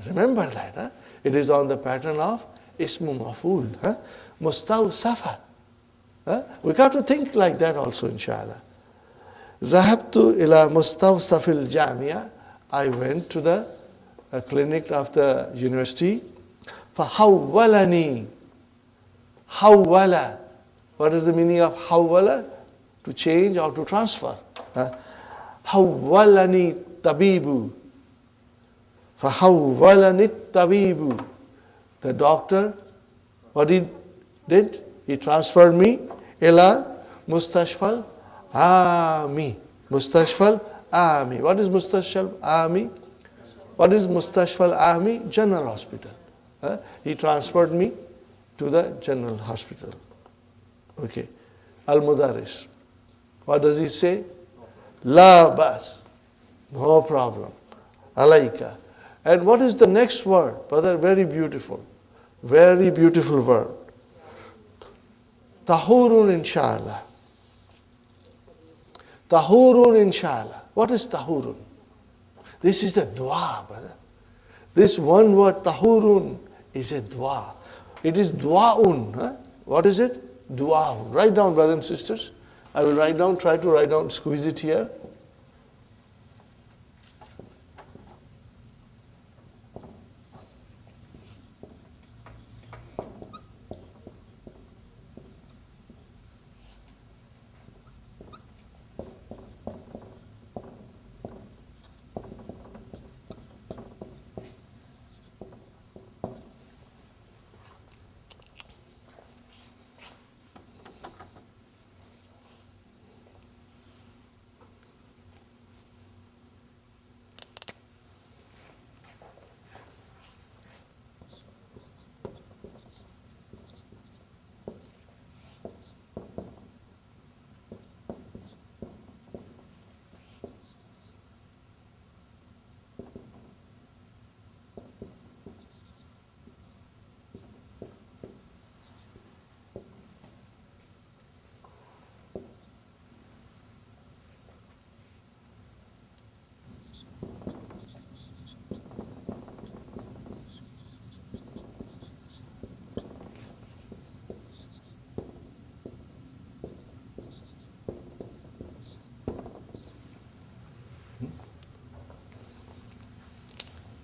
Remember that. It is on the pattern of ismu maf'ul. Mustawsafa. We got to think like that also, inshallah. Zahabtu ila mustawsafil jamia. I went to the clinic of the university. Fahawwalani. Hawwala. What is the meaning of hawwala? To change or to transfer. Hawwalani tabibu. Fahawwalani tabibu. The doctor, what he did? He transferred me ila mustashfal ami. Mustashfal ami. What is mustashfal ami? What is mustashfal ami? General hospital. He transferred me to the general hospital. Okay. Al-Mudaris. What does he say? La bas. No problem. Alayka. And what is the next word? Brother, very beautiful. Very beautiful word. Tahurun inshallah. Tahurun inshallah. What is tahurun? This is the dua, brother. This one word, tahurun, is a dua. It is duaun. What is it? Duaun. Write down, brothers and sisters. I will write down, try to write down, squeeze it here.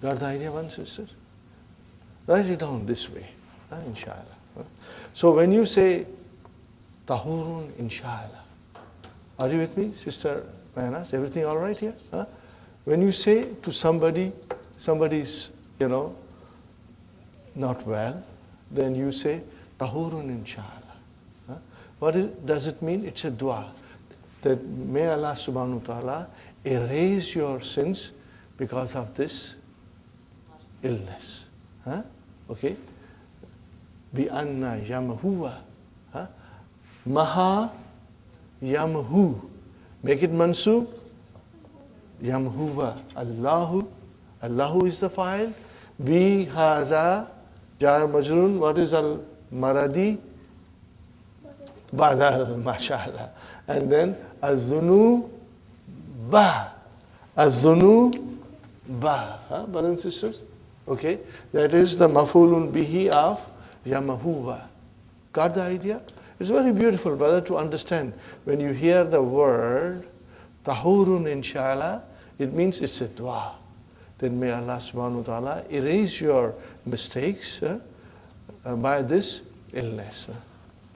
Got the idea, one sister? Write it down this way, inshallah. So when you say tahurun inshallah, are you with me, Sister Mayanas? Everything all right here? When you say to somebody, somebody's, not well, then you say tahurun inshallah. Does it mean? It's a dua. That may Allah subhanahu wa ta'ala erase your sins because of this illness. Okay? Bi anna yamhuwa. Maha yamhu. Make it mansub. Yamhuwa. Allahu. Allahu is the file. Bi hadha. Jar majrun. What is al maradi? Badal. Mashallah. And then azunu ba. Azunu ba. Brothers and sisters? Okay, that is the mafulun bihi of yamahuwa. Got the idea? It's very beautiful, brother, to understand. When you hear the word tahurun inshallah, it means it's a dua. Then may Allah subhanahu wa ta'ala erase your mistakes by this illness.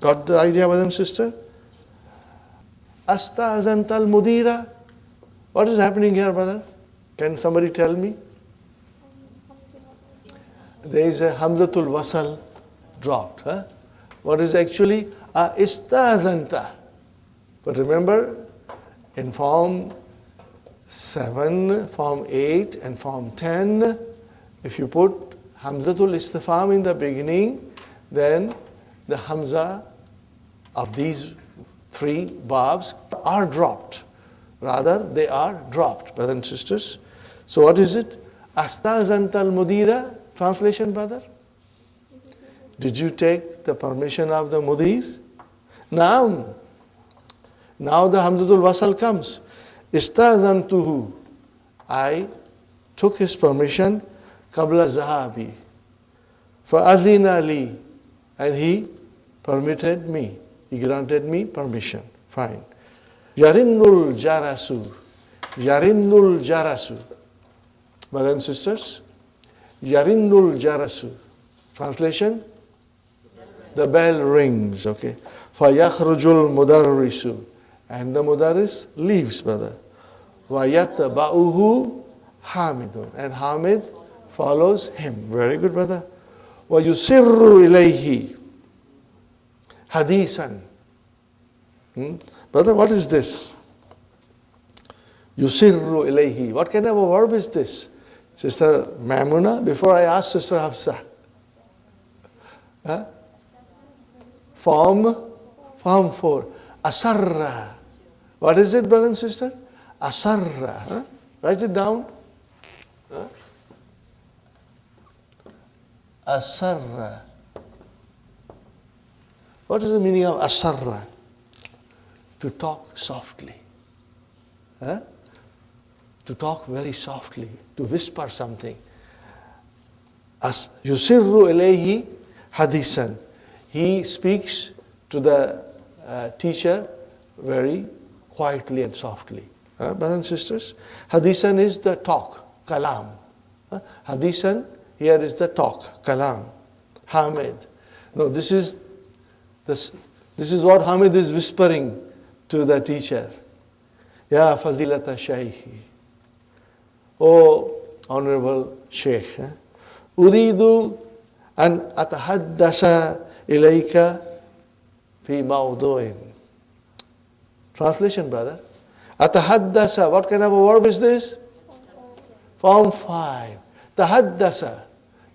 Got the idea, brother and sister? Astazantal mudira. What is happening here, brother? Can somebody tell me? There is a hamzatul wasal dropped. What is actually istazanta? But remember, in form 7, form 8, and form 10, if you put hamzatul istifham in the beginning, then the hamza of these 3 babs are dropped. Rather, they are dropped, brothers and sisters. So what is it? Astazantal mudira. Translation, brother? Did you take the permission of the mudir? Now the hamzatul wasal comes. Istazantuhu. I took his permission. Qabla zahabi. Fa'adhina li. And he permitted me. He granted me permission. Fine. Yarinnul jarasu. Yarinnul jarasu. Brothers and sisters? Yarinnul jarasu. Translation? The bell rings. Okay. فَيَخْرُجُ الْمُدَرِّسُ. And the mudarris leaves, brother. وَيَتَّبَعُهُ حَامِدٌ. And Hamid follows him. Very good, brother. وَيُسِرُّ إِلَيْهِ حَدِيثًا. Brother, what is this? Yusirru ilayhi. What kind of a verb is this? Sister Maimuna, before I ask Sister Hafsa. Huh? Form 4. Asarra. What is it, brother and sister? Asarra. Huh? Write it down. Huh? Asarra. What is the meaning of asarra? To talk softly. Huh? To talk very softly. To whisper something. Yusirru ilayhi hadisan. He speaks to the teacher very quietly and softly. Brothers and sisters, hadisan is the talk, kalam. Hadisan, here is the talk, kalam. Hamid. No, this is what Hamid is whispering to the teacher. Ya Fazilata Shaykhi. Oh, Honorable Shaykh. Uridu an atahaddasa ilayka fi mawdu'in. Translation, brother. Atahaddasa, what kind of a verb is this? Form 5. Tahaddasa.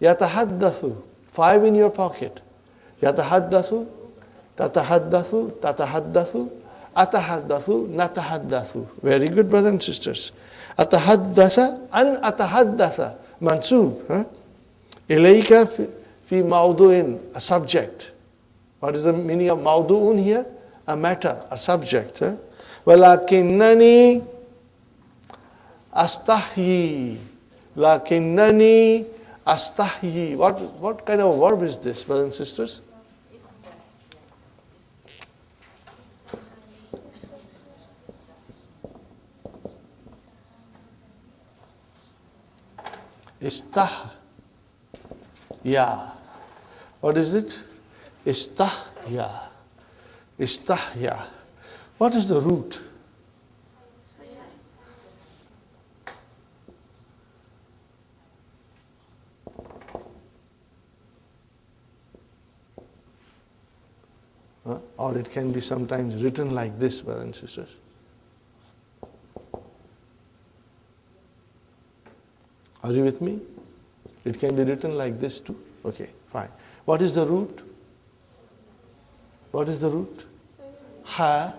Yatahaddathu. 5 in your pocket. Yatahaddathu. Tatahaddathu. Tatahaddathu. Atahaddathu. Natahaddathu. Very good, brothers and sisters. Atahaddasa. An atahaddasa. Mansub. Ilayka fi mawdu'in. A subject. What is the meaning of mawdu'un here? A matter, a subject. Walakinnani astahyi. Lakinnani astahyi. What kind of a verb is this, brothers and sisters? Istahya. What is it? Istahya. Istahya. What is the root? Or it can be sometimes written like this, brothers and sisters. Are you with me? It can be written like this too. Okay, fine. What is the root? What is the root? Ha,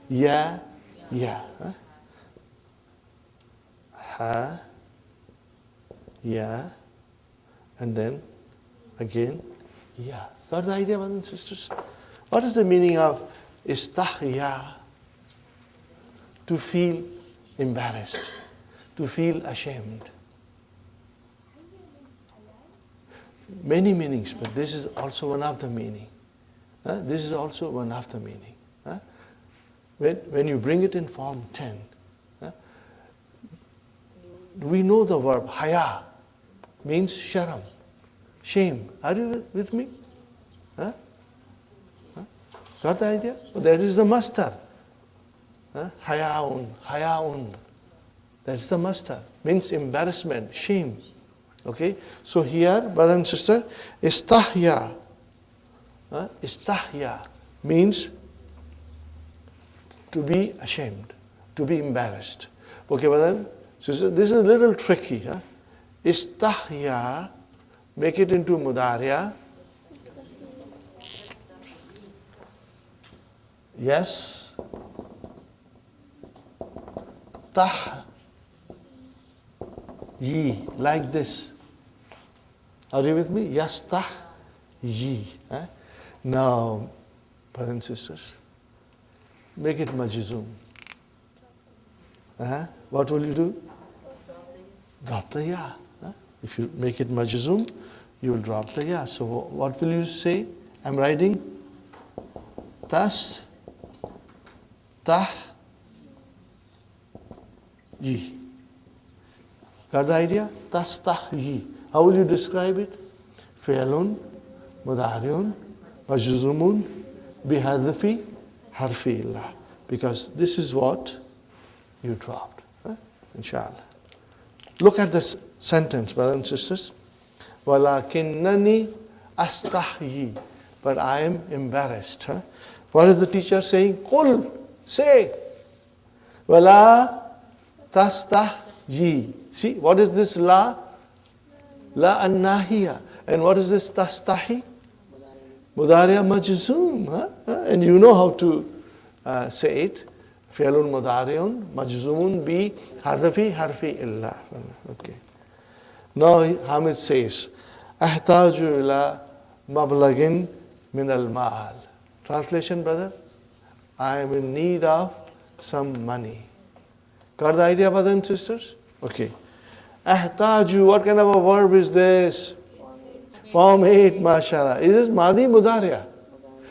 ya, ya. Ha, ya, and then again, ya. Got the idea, brothers and sisters? What is the meaning of istahya? To feel embarrassed, to feel ashamed. Many meanings, but this is also one of the meaning. This is also one of the meaning. When you bring it in form 10, we know the verb haya means sharam, shame. Are you with me? Got the idea? That is the master. Hayaun, hayaun. That's the master. Means embarrassment, shame. Okay? So here, brother and sister, istahya. Istahya means to be ashamed, to be embarrassed. Okay, brother? So this is a little tricky. Istahya, make it into mudariya. Yes. Tah. Ye, like this. Are you with me? Yastah ye. Now, brothers and sisters, make it majzum. What will you do? Drop the ya. If you make it majzum, you will drop the ya. So what will you say? I'm writing tas, tah, ye. Got the idea? Tastahyi. How will you describe it? Fi'lun, mudariun, majzumun, بِحَذْفِ حَرْفِ إِلَّا. Because this is what you dropped. Inshallah. Look at this sentence, brothers and sisters. وَلَكِنَّنِي أَسْتَحْيِي. But I am embarrassed. What is the teacher saying? قُل, say. وَلَا تَسْتَحْيِي. See, what is this la? La an-nahiya. And what is this tastahi? Mudariya majzoom. And you know how to say it. Fi'lun mudariun majzoomun bi hadfi harfi illa. Okay. Now Hamid says, Ahtaju ila mablagin min al-ma'al. Translation, brother? I am in need of some money. Got the idea, brothers and sisters? Okay. Ahtaju, what kind of a verb is this? Form 8, mashallah. Is this Madi Mudariya?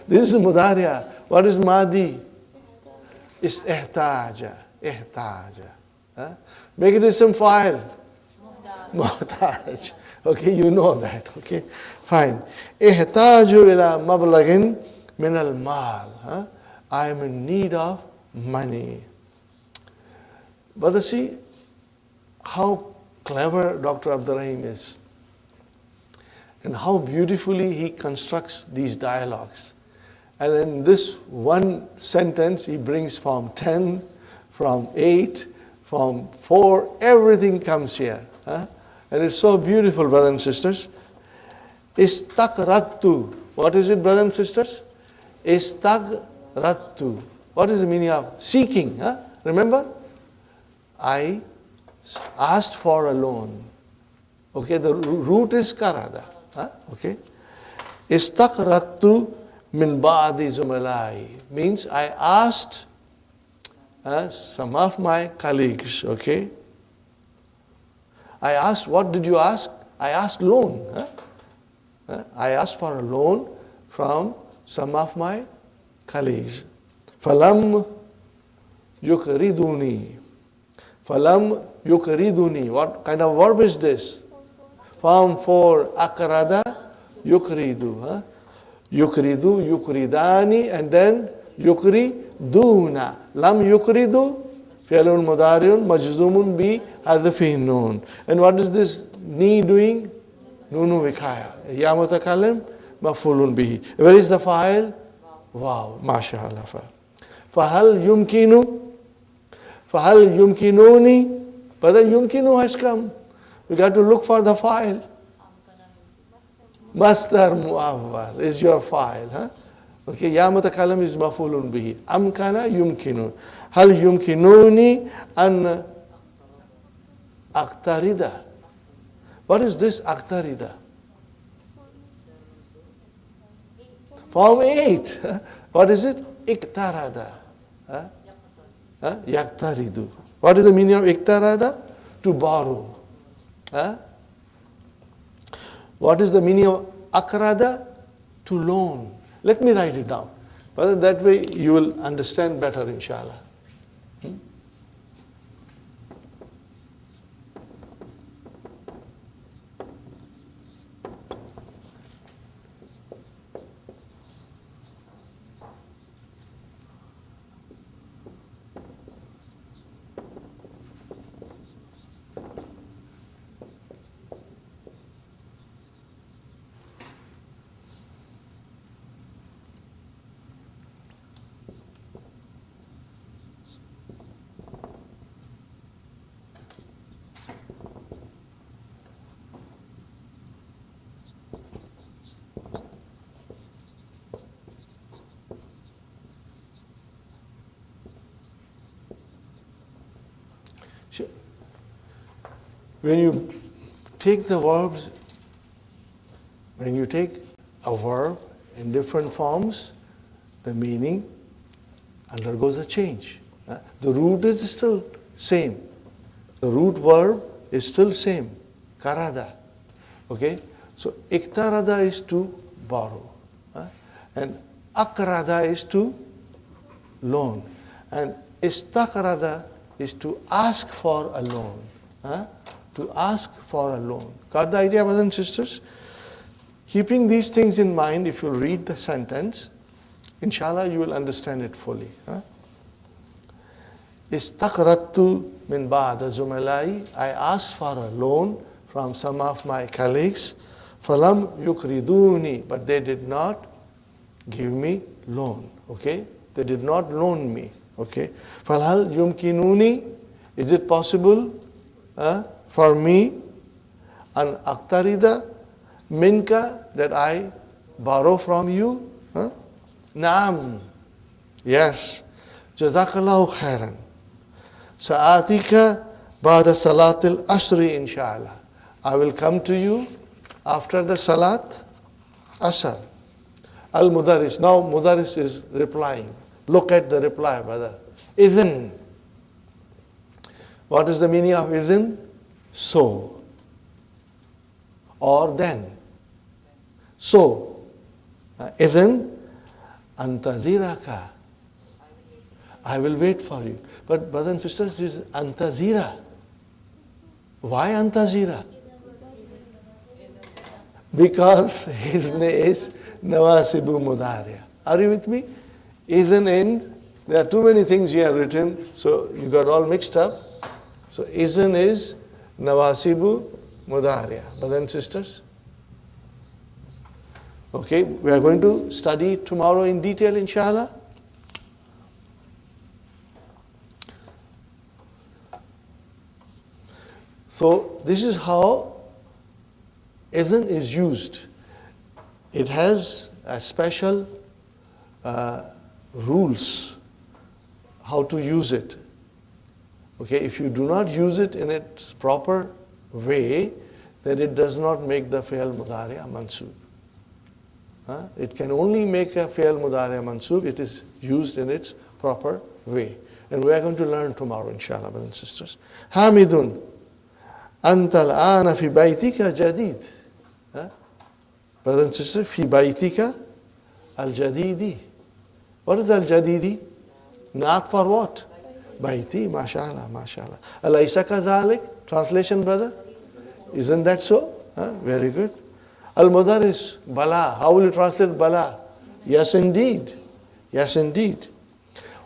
This is Mudariya. What is Madi? It's ihtaja. Ihtaja. Make it some file. Muhtaj. Okay, you know that. Okay, fine. Ihtaju ila mablagin min al-mal. I am in need of money. But see how clever Dr. Abdur-Raheem is. And how beautifully he constructs these dialogues. And in this one sentence, he brings from 10, from 8, from 4, everything comes here. And it's so beautiful, brothers and sisters. Istaqrattu. What is it, brothers and sisters? Istaqrattu. What is the meaning of seeking? Remember? I asked for a loan. Okay, the root is karada. Okay. Istaqrattu min ba'di zumalai. Means I asked some of my colleagues, okay. I asked, what did you ask? I asked loan. I asked for a loan from some of my colleagues. Falam yukriduni. Falam yukriduni. What kind of verb is this? Form 4, akrada, yukridu. Yukridu, yukridani, and then yukriduna. Lam yukridu, fi'lun mudariun, majzumun bi hadfi nun. And what is this ni doing? Nunu vikaya. Ya mutakallim, mafulun bihi. Where is the file? Wow, mashallah. Fahal yumkinu, fahal yumkinuni. But the yumkinu has come. We got to look for the file. Masdar mu'awwal is your file. Okay, ya mutakallim is mafulun bihi. Amkana yumkinu. Hal yumkinuni an aqtarida. What is this aqtarida? Form 8. What is it? Iqtarada. Yaqtaridu. What is the meaning of iqtarada? To borrow. What is the meaning of akrada? To loan. Let me write it down. But that way you will understand better, inshallah. When you take the verbs, when you take a verb in different forms, the meaning undergoes a change. The root is still same. The root verb is still same. Karada. Okay? So iktarada is to borrow. And akrada is to loan. And istakrada is to ask for a loan. To ask for a loan. Got the idea, brothers and sisters? Keeping these things in mind, if you read the sentence, Inshallah, you will understand it fully. Istaqrattu min ba'da zumalai. I asked for a loan from some of my colleagues. Falam yukriduni. But they did not give me loan. Okay? They did not loan me. Okay? Falhal yumkinuni. Is it possible for me an aktarida minka, that I borrow from you? Naam. Yes. Jazakallahu khairan. Sa'atika ba'da salatil asri inshallah. I will come to you after the salat asr. Al-Mudaris. Now Mudaris is replying. Look at the reply, brother. Idhin. What is the meaning of idhin? So. Or then. So. Idhin. Antaziraka. I will wait for you. But brothers and sisters, it is antazira. Why antazira? Because his name is Nawasibu Mudariya. Are you with me? Is an end. There are too many things here written, so you got all mixed up. So isn is Nawasibu Mudariya. Brothers and sisters? Okay, we are going to study tomorrow in detail, inshallah. So this is how idhan is used. It has a special rules how to use it. Okay, if you do not use it in its proper way, then it does not make the fi'l mudari'a mansub. It can only make a fi'l mudari'a mansub. It is used in its proper way. And we are going to learn tomorrow, inshallah, brothers and sisters. Hamidun. أنت الآن في بيتك جديد. Brothers and sisters, في بيتك الجديد. What is al-jadidi? Not for what? Baiti, mashallah, mashallah. Alaysa kazalik? Translation, brother? Isn't that so? Very good. Al-mudaris, bala. How will you translate bala? Yes, indeed. Yes, indeed.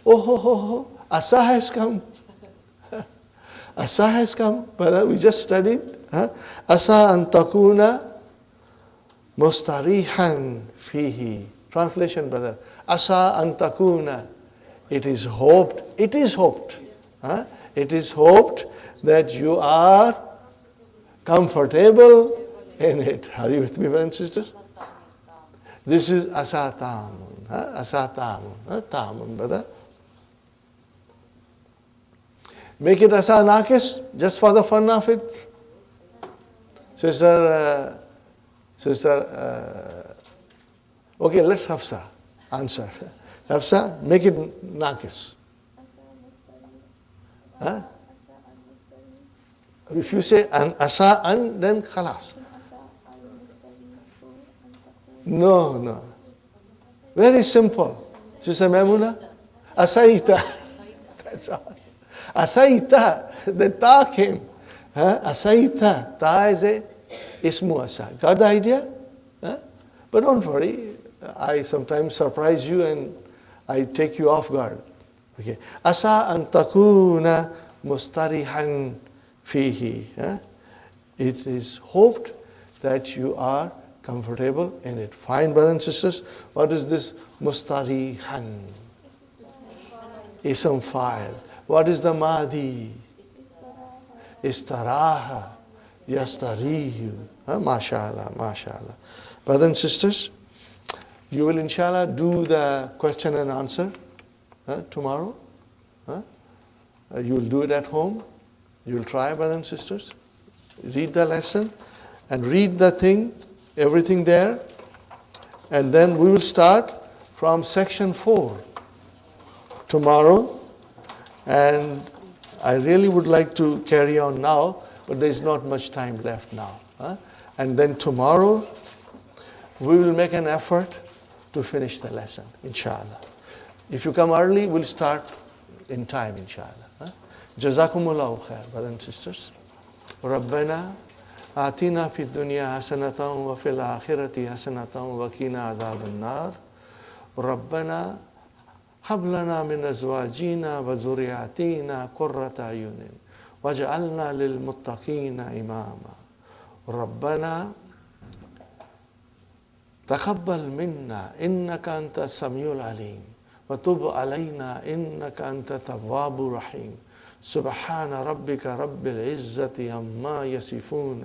Oh, ho, ho, ho. Asa has come. Asa has come. Brother, we just studied. Asa an takuna mustarihan fihi. Translation, brother. Asa an takuna. It is hoped. It is hoped. It is hoped that you are comfortable in it. Are you with me, brothers and sisters? This is asa tamun. Asa tamun. Tamun, brother. Make it asa nakis, just for the fun of it. Sister, okay, let's Hafsa answer. Hafsa, make it nakis. If you say asa an, then khalas. No. Very simple. Sister Maimuna, asaita. That's all. Asaita, the ta came. Asaita, ta is a ismu asa. Got the idea? But don't worry, I sometimes surprise you and I take you off guard. Okay. Asa an takuna mustarihan fihi. It is hoped that you are comfortable in it. Fine, brothers and sisters. What is this mustarihan? Ism fa'il. What is the Mahdi? Istaraha. Yastarihu. MashaAllah, MashaAllah. Brothers and sisters, you will inshallah do the question and answer tomorrow. You will do it at home. You will try, brothers and sisters. Read the lesson and read the thing, everything there. And then we will start from section 4 tomorrow. And I really would like to carry on now, but there is not much time left now. And then tomorrow, we will make an effort to finish the lesson, inshallah. If you come early, we'll start in time, inshallah. Jazakumullahu khair, brothers and sisters. Rabbana atina fid dunya hasanatan wa fil akhirati hasanatan wa qina adhaban nar. ربنا هب لنا من أزواجنا وذرياتنا قرة أعين واجعلنا للمتقين إماما ربنا تقبل منا إنك أنت السميع العليم وتب علينا إنك أنت التواب الرحيم سبحان ربك رب العزة عما يصفون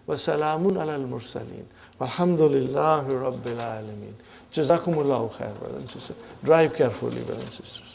وسلام على المرسلين والحمد لله رب العالمين. Jazakumullahu khair, brothers and sisters. Drive carefully, brothers and sisters.